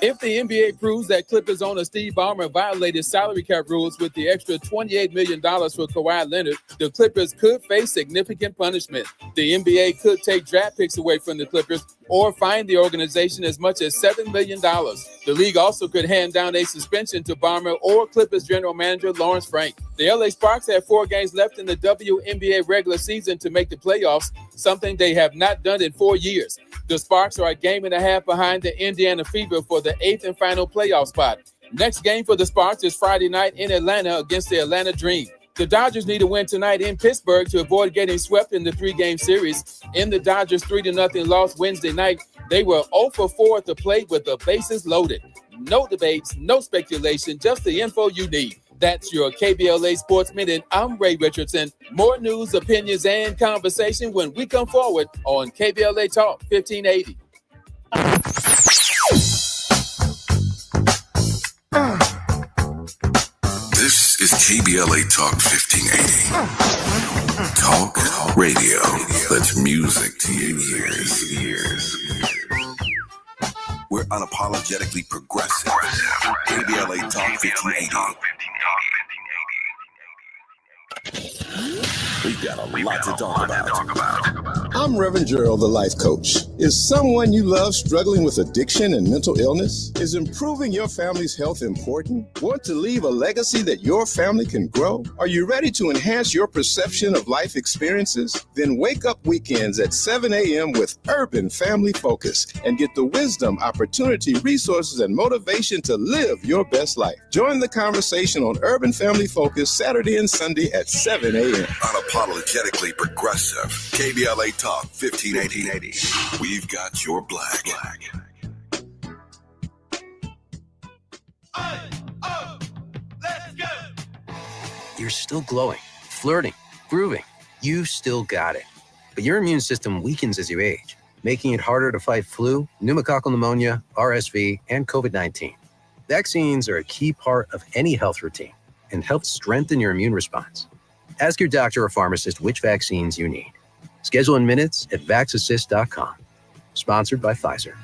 [SPEAKER 13] If the NBA proves that Clippers owner Steve Ballmer violated salary cap rules with the extra $28 million for Kawhi Leonard, the Clippers could face significant punishment. The NBA could take draft picks away from the Clippers or fine the organization as much as $7 million. The league also could hand down a suspension to Ballmer or Clippers general manager Lawrence Frank. The LA Sparks have 4 games left in the WNBA regular season to make the playoffs, something they have not done in 4 years. The Sparks are a game and a half behind the Indiana Fever for the 8th and final playoff spot. Next game for the Sparks is Friday night in Atlanta against the Atlanta Dream. The Dodgers need a win tonight in Pittsburgh to avoid getting swept in the 3-game series. In the Dodgers' 3-0 loss Wednesday night, they were 0 for 4 at the plate with the bases loaded. No debates, no speculation, just the info you need. That's your KBLA Sports Minute. I'm Ray Richardson. More news, opinions, and conversation when we come forward on KBLA Talk 1580.
[SPEAKER 3] This is KBLA Talk 1580. Talk radio. That's music to your ears. We're unapologetically progressive. KBLA Talk 1580. We've got a lot to talk about.
[SPEAKER 11] I'm Reverend Gerald, the life coach. Is someone you love struggling with addiction and mental illness? Is improving your family's health important? Want to leave a legacy that your family can grow? Are you ready to enhance your perception of life experiences? Then wake up weekends at 7 a.m. with Urban Family Focus and get the wisdom, opportunity, resources, and motivation to live your best life. Join the conversation on Urban Family Focus Saturday and Sunday at 7 a.m.
[SPEAKER 3] Unapologetically progressive. KBLA Talk 1580. We've got your black.
[SPEAKER 9] You're still glowing, flirting, grooving. You still got it. But your immune system weakens as you age, making it harder to fight flu, pneumococcal pneumonia, RSV, and COVID-19. Vaccines are a key part of any health routine and help strengthen your immune response. Ask your doctor or pharmacist which vaccines you need. Schedule in minutes at vaxassist.com. Sponsored by Pfizer.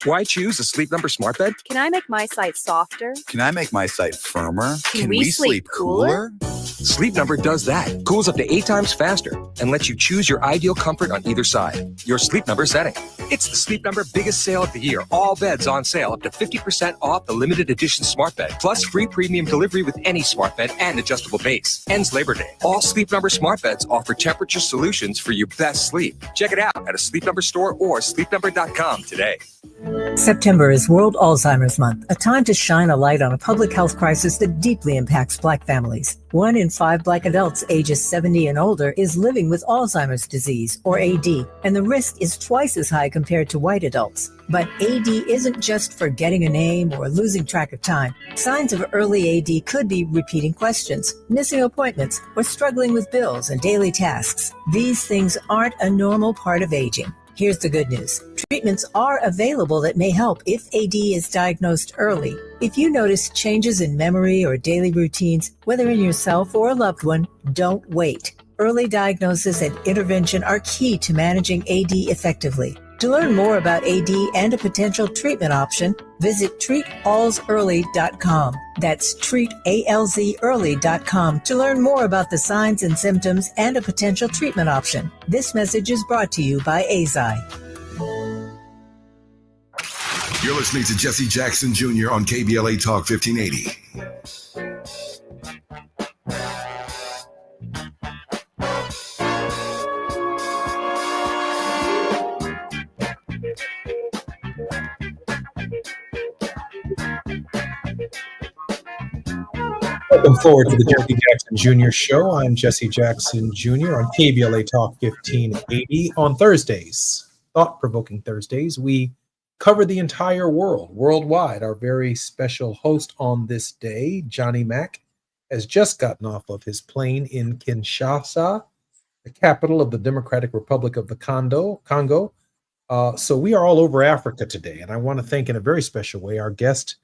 [SPEAKER 22] Why choose a Sleep Number smart bed?
[SPEAKER 23] Can I make my site softer?
[SPEAKER 22] Can I make my site firmer?
[SPEAKER 23] Can we sleep cooler?
[SPEAKER 22] Sleep Number does that. Cools up to 8 times faster and lets you choose your ideal comfort on either side. Your Sleep Number setting. It's the Sleep Number biggest sale of the year. All beds on sale up to 50% off the limited edition smart bed. Plus free premium delivery with any smart bed and adjustable base. Ends Labor Day. All Sleep Number smart beds offer temperature solutions for your best sleep. Check it out at a Sleep Number store or sleepnumber.com today.
[SPEAKER 17] September is World Alzheimer's Month, a time to shine a light on a public health crisis that deeply impacts Black families. 1 in 5 Black adults ages 70 and older is living with Alzheimer's disease, or AD, and the risk is twice as high compared to white adults. But AD isn't just forgetting a name or losing track of time. Signs of early AD could be repeating questions, missing appointments, or struggling with bills and daily tasks. These things aren't a normal part of aging. Here's the good news. Treatments are available that may help if AD is diagnosed early. If you notice changes in memory or daily routines, whether in yourself or a loved one, don't wait. Early diagnosis and intervention are key to managing AD effectively. To learn more about AD and a potential treatment option, visit treatalsearly.com. That's treatalzearly.com to learn more about the signs and symptoms and a potential treatment option. This message is brought to you by AZI.
[SPEAKER 3] You're listening to Jesse Jackson Jr. on KBLA Talk 1580.
[SPEAKER 1] Welcome forward to the Jesse Jackson Jr. Show. I'm Jesse Jackson Jr. on KBLA Talk 1580. On Thursdays, thought-provoking Thursdays, we cover the entire world, worldwide. Our very special host on this day, Johnny Mack, has just gotten off of his plane in Kinshasa, the capital of the Democratic Republic of the Congo. So we are all over Africa today, and I want to thank in a very special way our guest,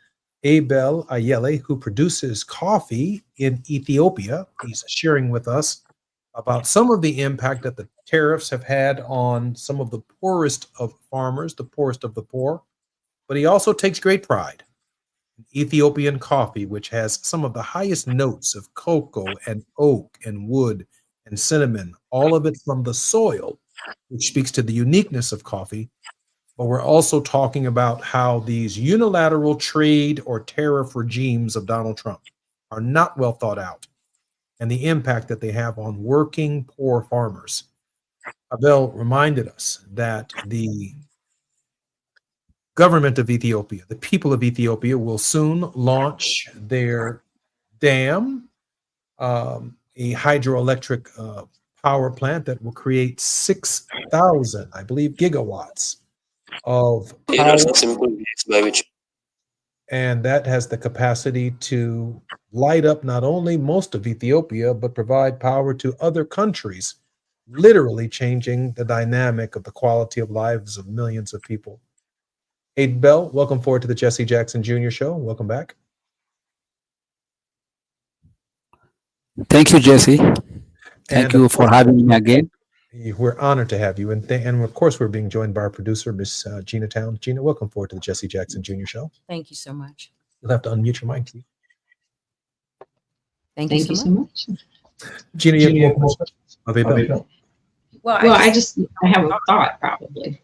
[SPEAKER 1] Abel Ayele, who produces coffee in Ethiopia. He's sharing with us about some of the impact that the tariffs have had on some of the poorest of farmers, the poorest of the poor. But he also takes great pride in Ethiopian coffee, which has some of the highest notes of cocoa and oak and wood and cinnamon, all of it from the soil, which speaks to the uniqueness of coffee. But we're also talking about how these unilateral trade or tariff regimes of Donald Trump are not well thought out and the impact that they have on working poor farmers. Abel reminded us that the government of Ethiopia, the people of Ethiopia, will soon launch their dam, a hydroelectric power plant that will create 6,000, I believe, gigawatts of power. And that has the capacity to light up not only most of Ethiopia, but provide power to other countries, literally changing the dynamic of the quality of lives of millions of people. Aiden Bell, welcome forward to the Jesse Jackson Jr. Show. Welcome back.
[SPEAKER 2] Thank you, Jesse. Thank you for having me again.
[SPEAKER 1] We're honored to have you. And of course, we're being joined by our producer, Miss Gina Town. Gina, welcome forward to the Jesse Jackson Jr. Show.
[SPEAKER 6] Thank you so much.
[SPEAKER 1] You'll have to unmute your mic, please.
[SPEAKER 6] Thank you so much.
[SPEAKER 1] Gina, you have
[SPEAKER 6] Well, I have a thought probably.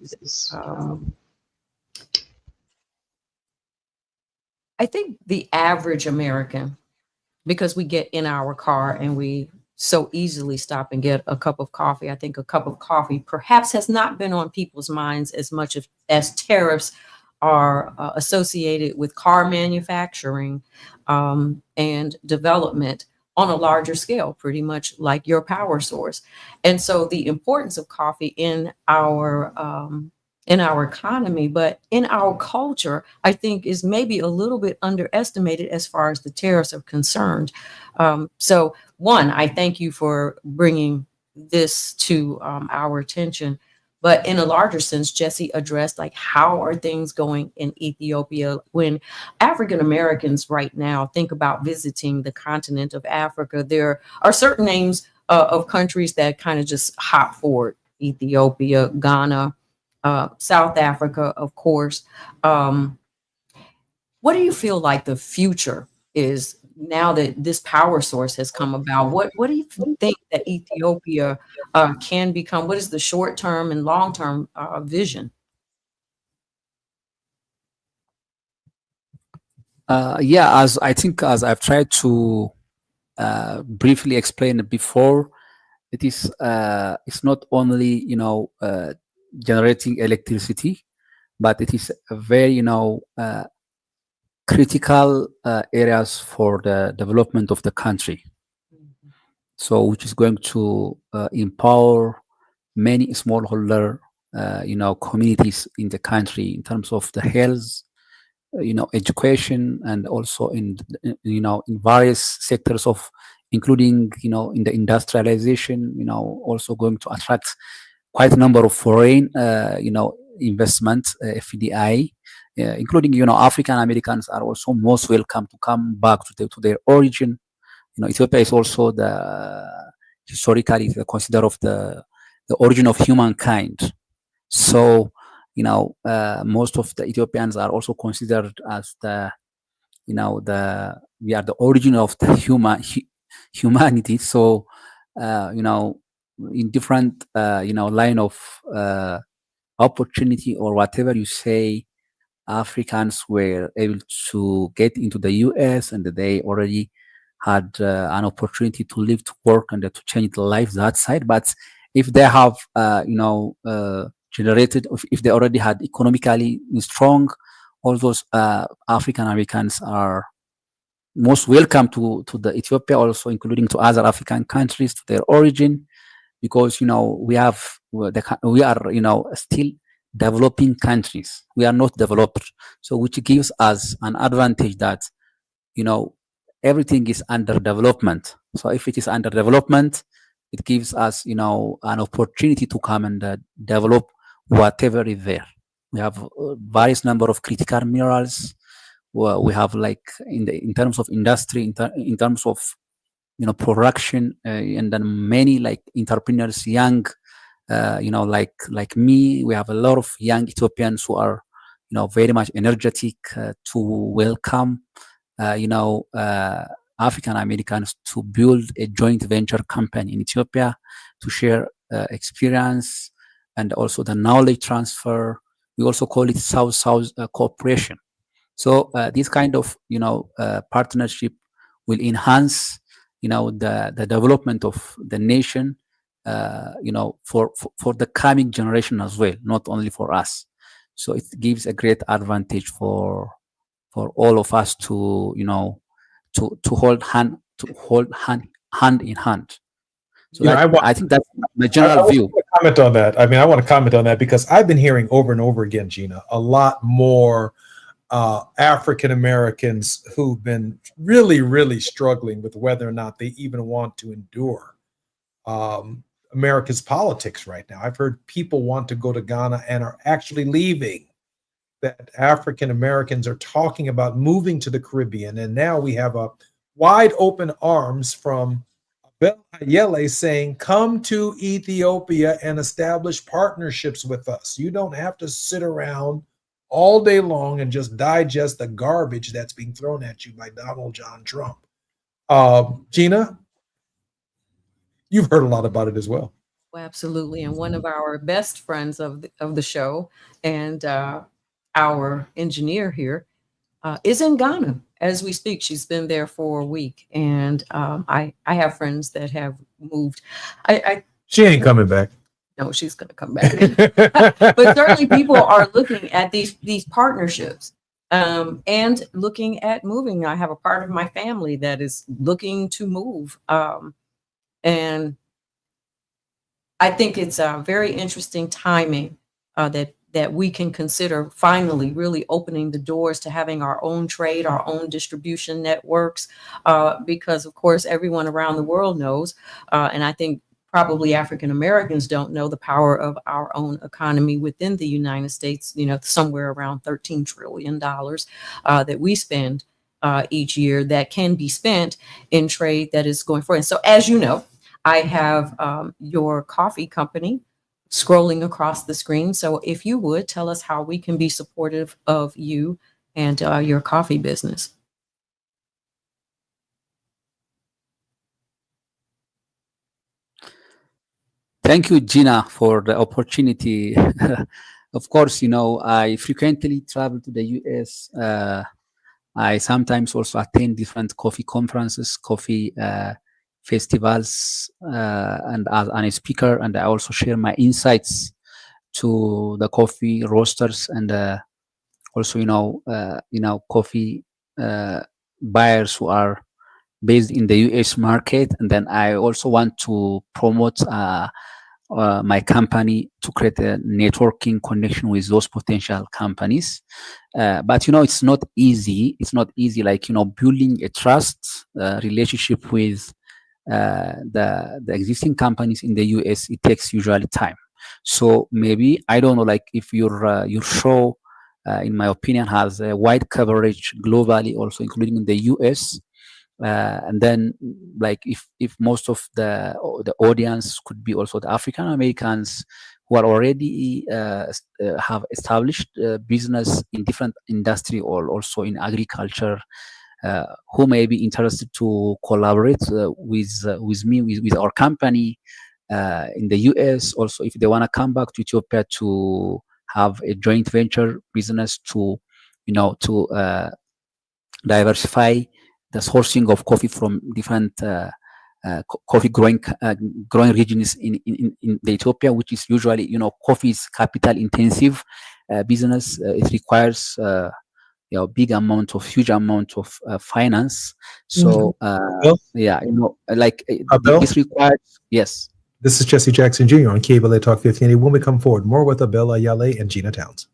[SPEAKER 6] I think the average American, because we get in our car and we so easily stop and get a cup of coffee, I think a cup of coffee perhaps has not been on people's minds as much as tariffs are associated with car manufacturing and development on a larger scale, pretty much like your power source. And so the importance of coffee in our economy, but in our culture, I think is maybe a little bit underestimated as far as the tariffs are concerned. So one, I thank you for bringing this to our attention. But in a larger sense, Jesse addressed like how are things going in Ethiopia when African Americans right now think about visiting the continent of Africa. There are certain names of countries that kind of just hop forward: Ethiopia, Ghana, South Africa, of course. What do you feel like the future is now that this power source has come about? What do you think that Ethiopia can become? What is the short-term and long-term vision?
[SPEAKER 2] Yeah, as I've tried to briefly explain before, it's not only generating electricity, but it is a very critical areas for the development of the country. So which is going to empower many smallholder communities in the country in terms of the health, education, and also in various sectors of, including in the industrialization, also going to attract quite a number of foreign investment, FDI, including African Americans are also most welcome to come back to their origin. Ethiopia is also historically considered of the origin of humankind. So most of the Ethiopians are also considered as we are the origin of the humanity. So in different line of opportunity or whatever you say, Africans were able to get into the US, and they already had an opportunity to live, to work, and to change the life that side. But if they have generated, if they already had economically strong, all those African Americans are most welcome to the Ethiopia, also including to other African countries, to their origin, because we are still developing countries. We are not developed, so which gives us an advantage that everything is under development. So if it is under development, it gives us an opportunity to come and develop whatever is there. We have various number of critical minerals. We have, like, in terms of industry, in terms of production, and then many like entrepreneurs, young, like me. We have a lot of young Ethiopians who are very much energetic to welcome African Americans to build a joint venture company in Ethiopia, to share experience and also the knowledge transfer. We also call it South-South cooperation. So this kind of partnership will enhance the development of the nation, for the coming generation as well, not only for us. So it gives a great advantage for all of us to, to hold hand in hand. So I think that's my general view.
[SPEAKER 1] Want to comment on that. I mean, I want to comment on that because I've been hearing over and over again, Gina, a lot more African Americans who've been really, really struggling with whether or not they even want to endure America's politics right now. I've heard people want to go to Ghana and are actually leaving. That African Americans are talking about moving to the Caribbean, and now we have a wide open arms from Abel Ayele saying, come to Ethiopia and establish partnerships with us. You don't have to sit around all day long and just digest the garbage that's being thrown at you by Donald John Trump. Gina, you've heard a lot about it as well.
[SPEAKER 6] Well, absolutely. And one of our best friends of the show and our engineer here is in Ghana as we speak. She's been there for a week, and I have friends that have moved.
[SPEAKER 1] She ain't coming back.
[SPEAKER 6] No, she's going to come back. But certainly people are looking at these partnerships and looking at moving. I have a part of my family that is looking to move. And I think it's a very interesting timing that we can consider finally really opening the doors to having our own trade, our own distribution networks, because of course everyone around the world knows, and I think probably African Americans don't know the power of our own economy within the United States, somewhere around $13 trillion that we spend each year that can be spent in trade that is going forward. And so, as you know, I have your coffee company scrolling across the screen. So if you would tell us how we can be supportive of you and your coffee business.
[SPEAKER 2] Thank you, Gina, for the opportunity. Of course, I frequently travel to the US. I sometimes also attend different coffee conferences, coffee festivals, and as a speaker, and I also share my insights to the coffee roasters and also, coffee buyers who are based in the US market. And then I also want to promote my company to create a networking connection with those potential companies. But it's not easy. It's not easy, like building a trust relationship with the existing companies in the US. It takes usually time. So maybe, I don't know, like if your show, in my opinion, has a wide coverage globally, also including in the US. And then, like, if most of the audience could be also the African Americans who are already have established business in different industry or also in agriculture, who may be interested to collaborate with me, with our company in the US. Also, if they want to come back to Ethiopia to have a joint venture business to diversify the sourcing of coffee from different coffee growing regions in the Ethiopia, which is usually, coffee is capital intensive business. It requires huge amount of finance. So this requires, yes.
[SPEAKER 1] This is Jesse Jackson Jr. on KBLA Talk 1580. When we come forward, more with Abel Ayele and Gina Towns.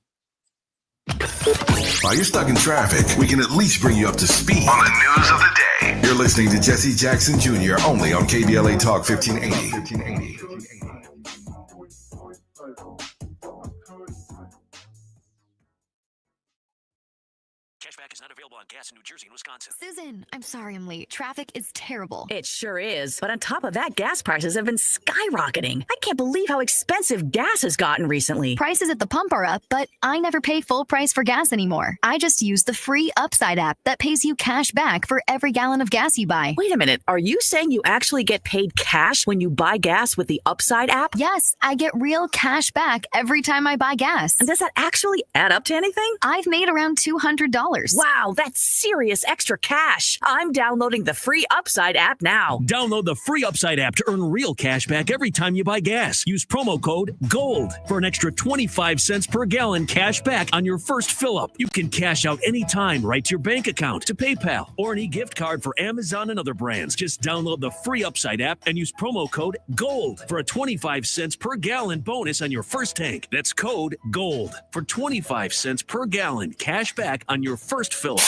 [SPEAKER 3] While you're stuck in traffic, we can at least bring you up to speed on the news of the day. You're listening to Jesse Jackson Jr. only on KBLA Talk 1580.
[SPEAKER 7] Cashback is not available on gas in New Jersey and Wisconsin. Susan, I'm sorry I'm late. Traffic is terrible.
[SPEAKER 10] It sure is. But on top of that, gas prices have been skyrocketing. I can't believe how expensive gas has gotten recently.
[SPEAKER 7] Prices at the pump are up, but I never pay full price for gas anymore. I just use the free Upside app that pays you cash back for every gallon of gas you buy.
[SPEAKER 10] Wait a minute. Are you saying you actually get paid cash when you buy gas with the Upside app?
[SPEAKER 7] Yes, I get real cash back every time I buy gas.
[SPEAKER 10] And does that actually add up to anything?
[SPEAKER 7] I've made around $200.
[SPEAKER 10] Wow, that's serious extra cash. I'm downloading the free Upside app now.
[SPEAKER 14] Download the free Upside app to earn real cash back every time you buy gas. Use promo code GOLD for an extra 25 cents per gallon cash back on your first fill up. You can cash out anytime right to your bank account, to PayPal, or an e-gift card for Amazon and other brands. Just download the free Upside app and use promo code GOLD for a 25 cents per gallon bonus on your first tank. That's code GOLD for 25 cents per gallon cash back on your first fill up.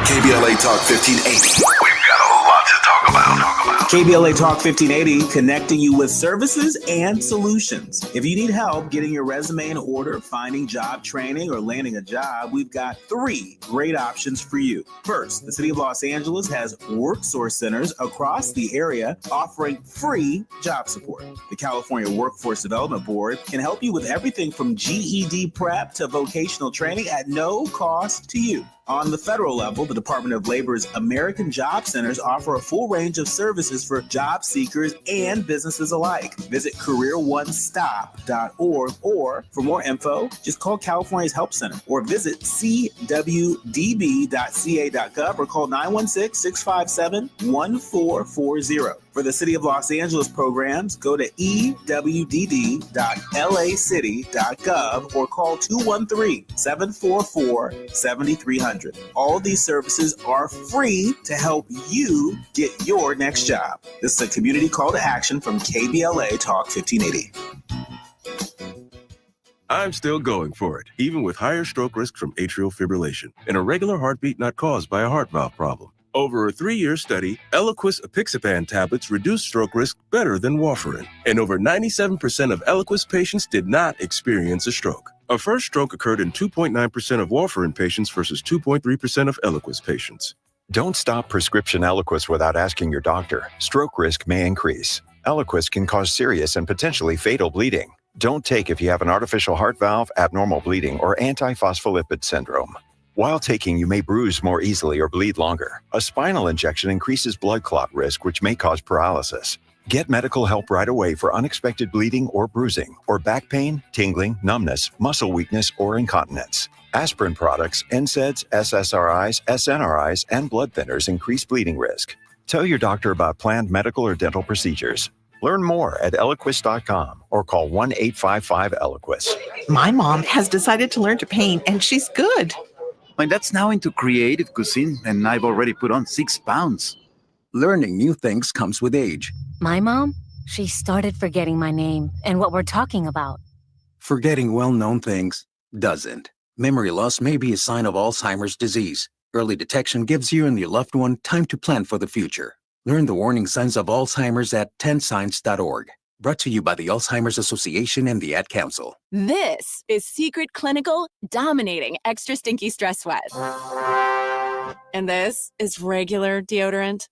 [SPEAKER 3] KBLA Talk 1580. We've got a lot to talk about.
[SPEAKER 4] KBLA Talk 1580, connecting you with services and solutions. If you need help getting your resume in order, finding job training, or landing a job, we've got 3 great options for you. First, the City of Los Angeles has WorkSource centers across the area offering free job support. The California Workforce Development Board can help you with everything from GED prep to vocational training at no cost to you. On the federal level, the Department of Labor's American Job Centers offer a full range of services for job seekers and businesses alike. Visit careeronestop.org, or for more info, just call California's Help Center or visit cwdb.ca.gov or call 916-657-1440. For the City of Los Angeles programs, go to ewd.lacity.gov or call 213-744-7300. All these services are free to help you get your next job. This is a community call to action from KBLA Talk 1580.
[SPEAKER 15] I'm still going for it, even with higher stroke risk from atrial fibrillation and a regular heartbeat not caused by a heart valve problem. Over a 3-year study, Eliquis apixaban tablets reduced stroke risk better than warfarin, and over 97% of Eliquis patients did not experience a stroke. A first stroke occurred in 2.9% of warfarin patients versus 2.3% of Eliquis patients.
[SPEAKER 16] Don't stop prescription Eliquis without asking your doctor. Stroke risk may increase. Eliquis can cause serious and potentially fatal bleeding. Don't take if you have an artificial heart valve, abnormal bleeding, or antiphospholipid syndrome. While taking, you may bruise more easily or bleed longer. A spinal injection increases blood clot risk, which may cause paralysis. Get medical help right away for unexpected bleeding or bruising, or back pain, tingling, numbness, muscle weakness, or incontinence. Aspirin products, NSAIDs, SSRIs, SNRIs, and blood thinners increase bleeding risk. Tell your doctor about planned medical or dental procedures. Learn more at Eliquis.com or call 1-855-ELIQUIS.
[SPEAKER 24] My mom has decided to learn to paint, and she's good.
[SPEAKER 25] My dad's now into creative cuisine, and I've already put on 6 pounds.
[SPEAKER 26] Learning new things comes with age.
[SPEAKER 27] My mom, she started forgetting my name and what we're talking about.
[SPEAKER 26] Forgetting well-known things doesn't. Memory loss may be a sign of Alzheimer's disease. Early detection gives you and your loved one time to plan for the future. Learn the warning signs of Alzheimer's at 10signs.org. Brought to you by the Alzheimer's Association and the Ad Council.
[SPEAKER 28] This is Secret Clinical dominating extra stinky stress sweat. And this is regular deodorant.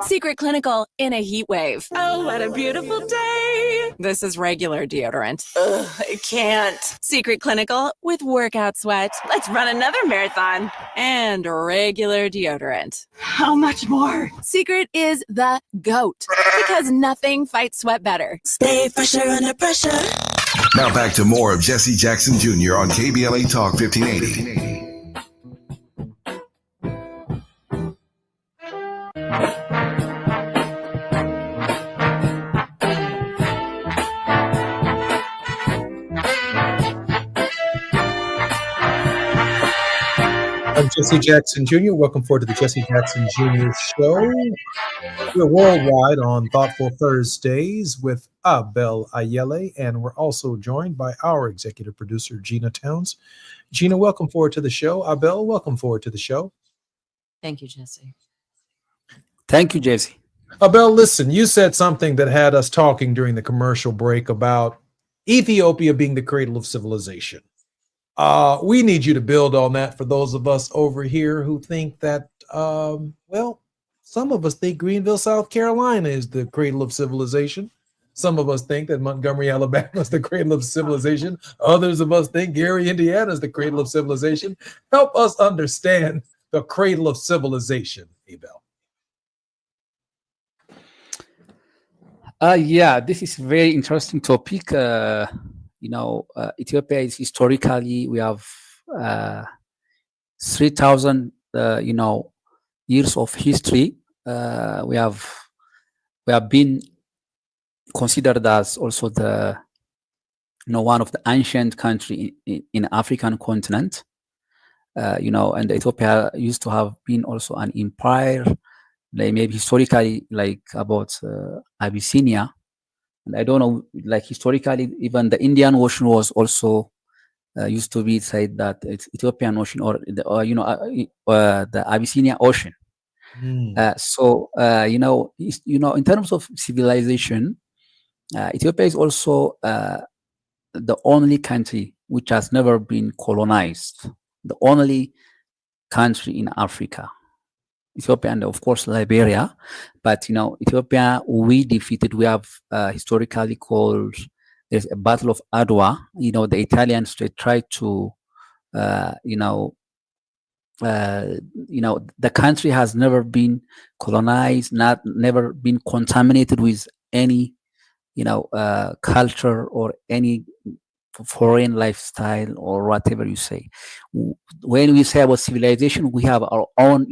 [SPEAKER 28] Secret Clinical in a heat wave. Oh, what a beautiful day. This is regular deodorant. Ugh, I can't. Secret Clinical with workout sweat. Let's run another marathon. And regular deodorant. How much more? Secret is the GOAT because nothing fights sweat better.
[SPEAKER 21] Stay fresher under pressure.
[SPEAKER 3] Now back to more of Jesse Jackson Jr. on KBLA Talk 1580.
[SPEAKER 1] I'm Jesse Jackson Jr. Welcome forward to the Jesse Jackson Jr. Show. We're worldwide on Thoughtful Thursdays with Abel Ayele, and we're also joined by our executive producer, Gina Towns. Gina, welcome forward to the show. Abel, welcome forward to the show.
[SPEAKER 6] Thank you, Jesse.
[SPEAKER 2] Thank you, Jesse.
[SPEAKER 1] Abel, listen, you said something that had us talking during the commercial break about Ethiopia being the cradle of civilization. We need you to build on that for those of us over here who think that, well, some of us think Greenville, South Carolina is the cradle of civilization. Some of us think that Montgomery, Alabama is the cradle of civilization. Others of us think Gary, Indiana is the cradle of civilization. Help us understand the cradle of civilization, Abel.
[SPEAKER 2] Yeah, this is a very interesting topic. Ethiopia is historically, we have 3,000 years of history. We have been considered as also the one of the ancient country in African continent. And Ethiopia used to have been also an empire, like maybe historically, like about Abyssinia. And I don't know, like historically, even the Indian Ocean was also used to be said that it's Ethiopian Ocean or the Abyssinia Ocean. So in terms of civilization, Ethiopia is also the only country which has never been colonized, the only country in Africa. Ethiopia and of course Liberia, but Ethiopia we defeated. We have historically called there's a Battle of Adwa. The Italians, they tried to the country has never been colonized, never been contaminated with any culture or any foreign lifestyle or whatever you say. When we say about civilization, we have our own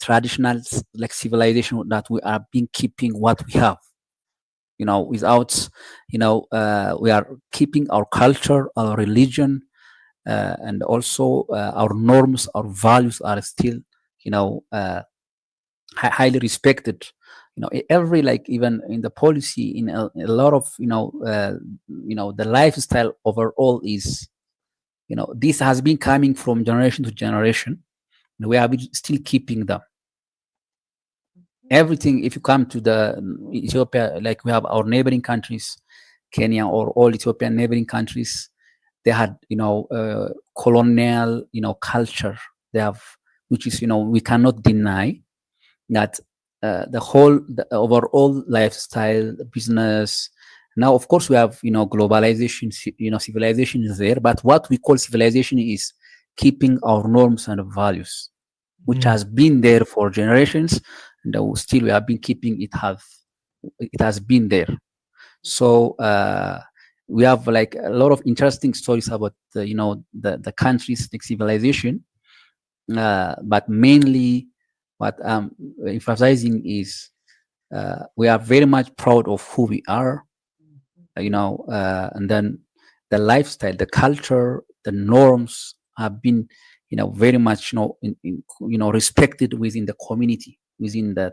[SPEAKER 2] traditional like civilization that we are been keeping what we have, without we are keeping our culture, our religion, and also our norms, our values are still highly respected. Every, like, even in the policy, in a lot of the lifestyle overall is this has been coming from generation to generation, and we are still keeping them. Everything, if you come to the Ethiopia, like we have our neighboring countries, Kenya or all Ethiopian neighboring countries, they had colonial culture. They have, which is we cannot deny that the overall lifestyle, business. Now, of course, we have globalization, civilization is there, but what we call civilization is keeping our norms and values, which has been there for generations, and still we have been keeping it. It has been there. So we have like a lot of interesting stories about the country's civilization, but mainly what I'm emphasizing is we are very much proud of who we are, and then the lifestyle, the culture, the norms have been very much respected within the community, within the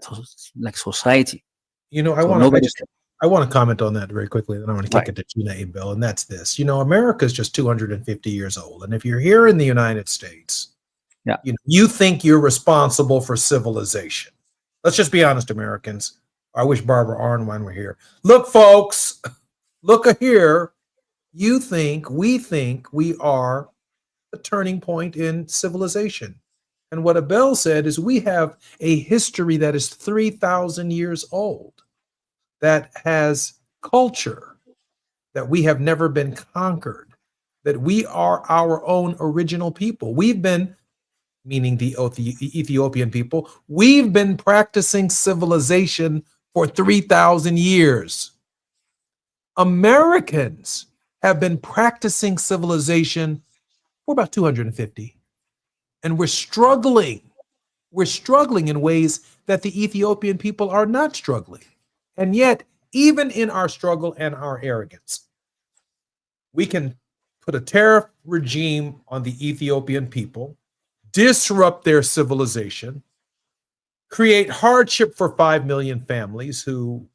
[SPEAKER 2] society.
[SPEAKER 1] I want to comment on that very quickly, then I want to kick it to Gina A. Bill, and that's this. America is just 250 years old, and if you're here in the United States, you think you're responsible for civilization. Let's just be honest, Americans. I wish Barbara Arnwine were here. Look, folks, look here. We think we are the turning point in civilization. And what Abel said is we have a history that is 3,000 years old, that has culture, that we have never been conquered, that we are our own original people. We've been, meaning the Ethiopian people, we've been practicing civilization for 3,000 years. Americans have been practicing civilization for about 250. And we're struggling. We're struggling in ways that the Ethiopian people are not struggling. And yet, even in our struggle and our arrogance, we can put a tariff regime on the Ethiopian people, disrupt their civilization, create hardship for 5 million families who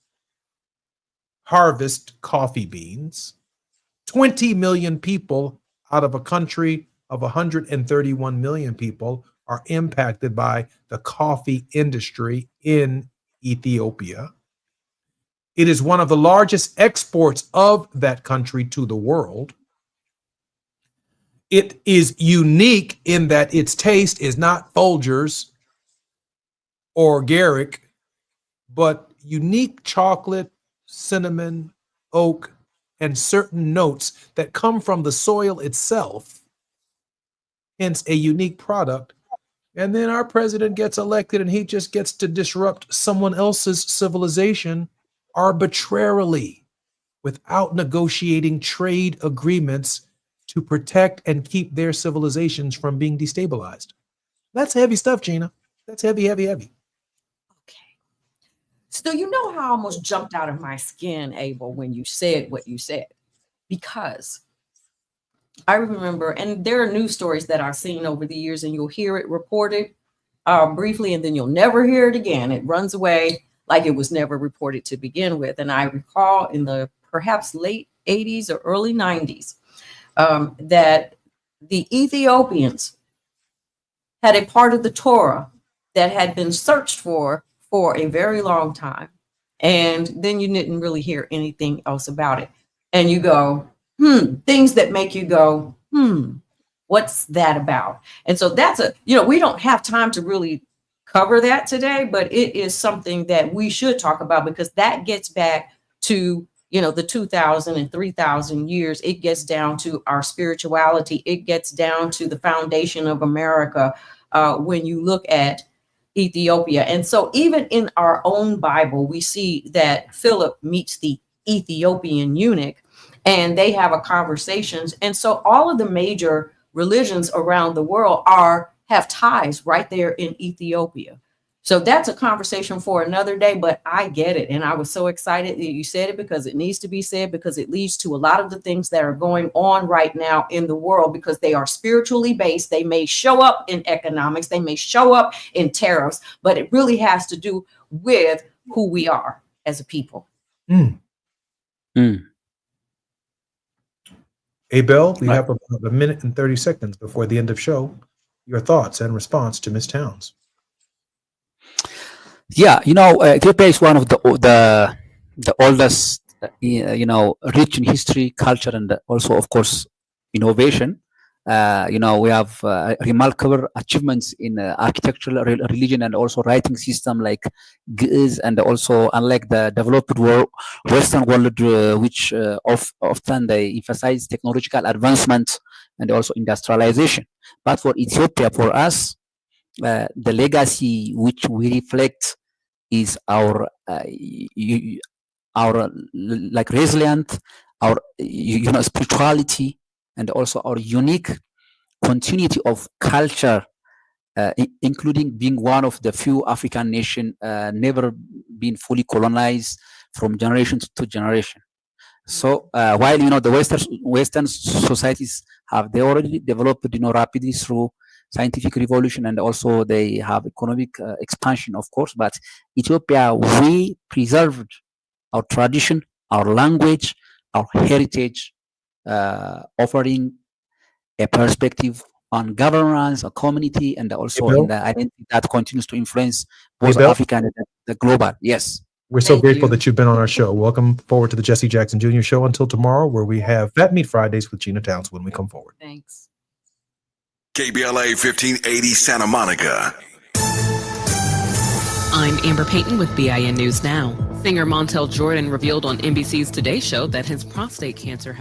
[SPEAKER 1] harvest coffee beans. 20 million people out of a country of 131 million people are impacted by the coffee industry in Ethiopia. It is one of the largest exports of that country to the world. It is unique in that its taste is not Folgers or Garrick, but unique chocolate, cinnamon, oak, and certain notes that come from the soil itself, hence a unique product. And then our president gets elected and he just gets to disrupt someone else's civilization arbitrarily without negotiating trade agreements to protect and keep their civilizations from being destabilized. That's heavy stuff, Gina. That's heavy, heavy, heavy.
[SPEAKER 6] So you know how I almost jumped out of my skin, Abel, when you said what you said, because I remember, and there are news stories that I've seen over the years, and you'll hear it reported briefly, and then you'll never hear it again. It runs away like it was never reported to begin with. And I recall in the perhaps late 80s or early 90s that the Ethiopians had a part of the Torah that had been searched for a very long time. And then you didn't really hear anything else about it. And you go, things that make you go, what's that about? And so that's we don't have time to really cover that today, but it is something that we should talk about, because that gets back to, the 2,000 and 3,000 years. It gets down to our spirituality. It gets down to the foundation of America when you look at Ethiopia. And so even in our own Bible, we see that Philip meets the Ethiopian eunuch and they have a conversations. And so all of the major religions around the world have ties right there in Ethiopia. So that's a conversation for another day, but I get it. And I was so excited that you said it, because it needs to be said, because it leads to a lot of the things that are going on right now in the world, because they are spiritually based. They may show up in economics, they may show up in tariffs, but it really has to do with who we are as a people.
[SPEAKER 1] Abel, we have about a minute and 30 seconds before the end of show. Your thoughts and response to Ms. Towns.
[SPEAKER 2] Yeah, Ethiopia is one of the oldest, rich in history, culture, and also, of course, innovation. We have remarkable achievements in architectural, religion, and also writing system like Ge'ez, and also, unlike the developed world, Western world, which often they emphasize technological advancement and also industrialization. But for Ethiopia, for us, the legacy which we reflect is our resilient, our spirituality, and also our unique continuity of culture, including being one of the few African nation never been fully colonized from generation to generation. So while the Western societies they already developed rapidly through scientific revolution, and also they have economic expansion, of course, but Ethiopia, we preserved our tradition, our language, our heritage, offering a perspective on governance, a community, and also in the identity that continues to influence both Africa and the global. Yes.
[SPEAKER 1] We're so grateful that you've been on our show. Welcome forward to the Jesse Jackson Jr. Show until tomorrow, where we have Fat Meat Fridays with Gina Towns when we come forward.
[SPEAKER 6] Thanks.
[SPEAKER 3] KBLA 1580 Santa Monica.
[SPEAKER 5] I'm Amber Payton with BIN News Now. Singer Montel Jordan revealed on NBC's Today Show that his prostate cancer has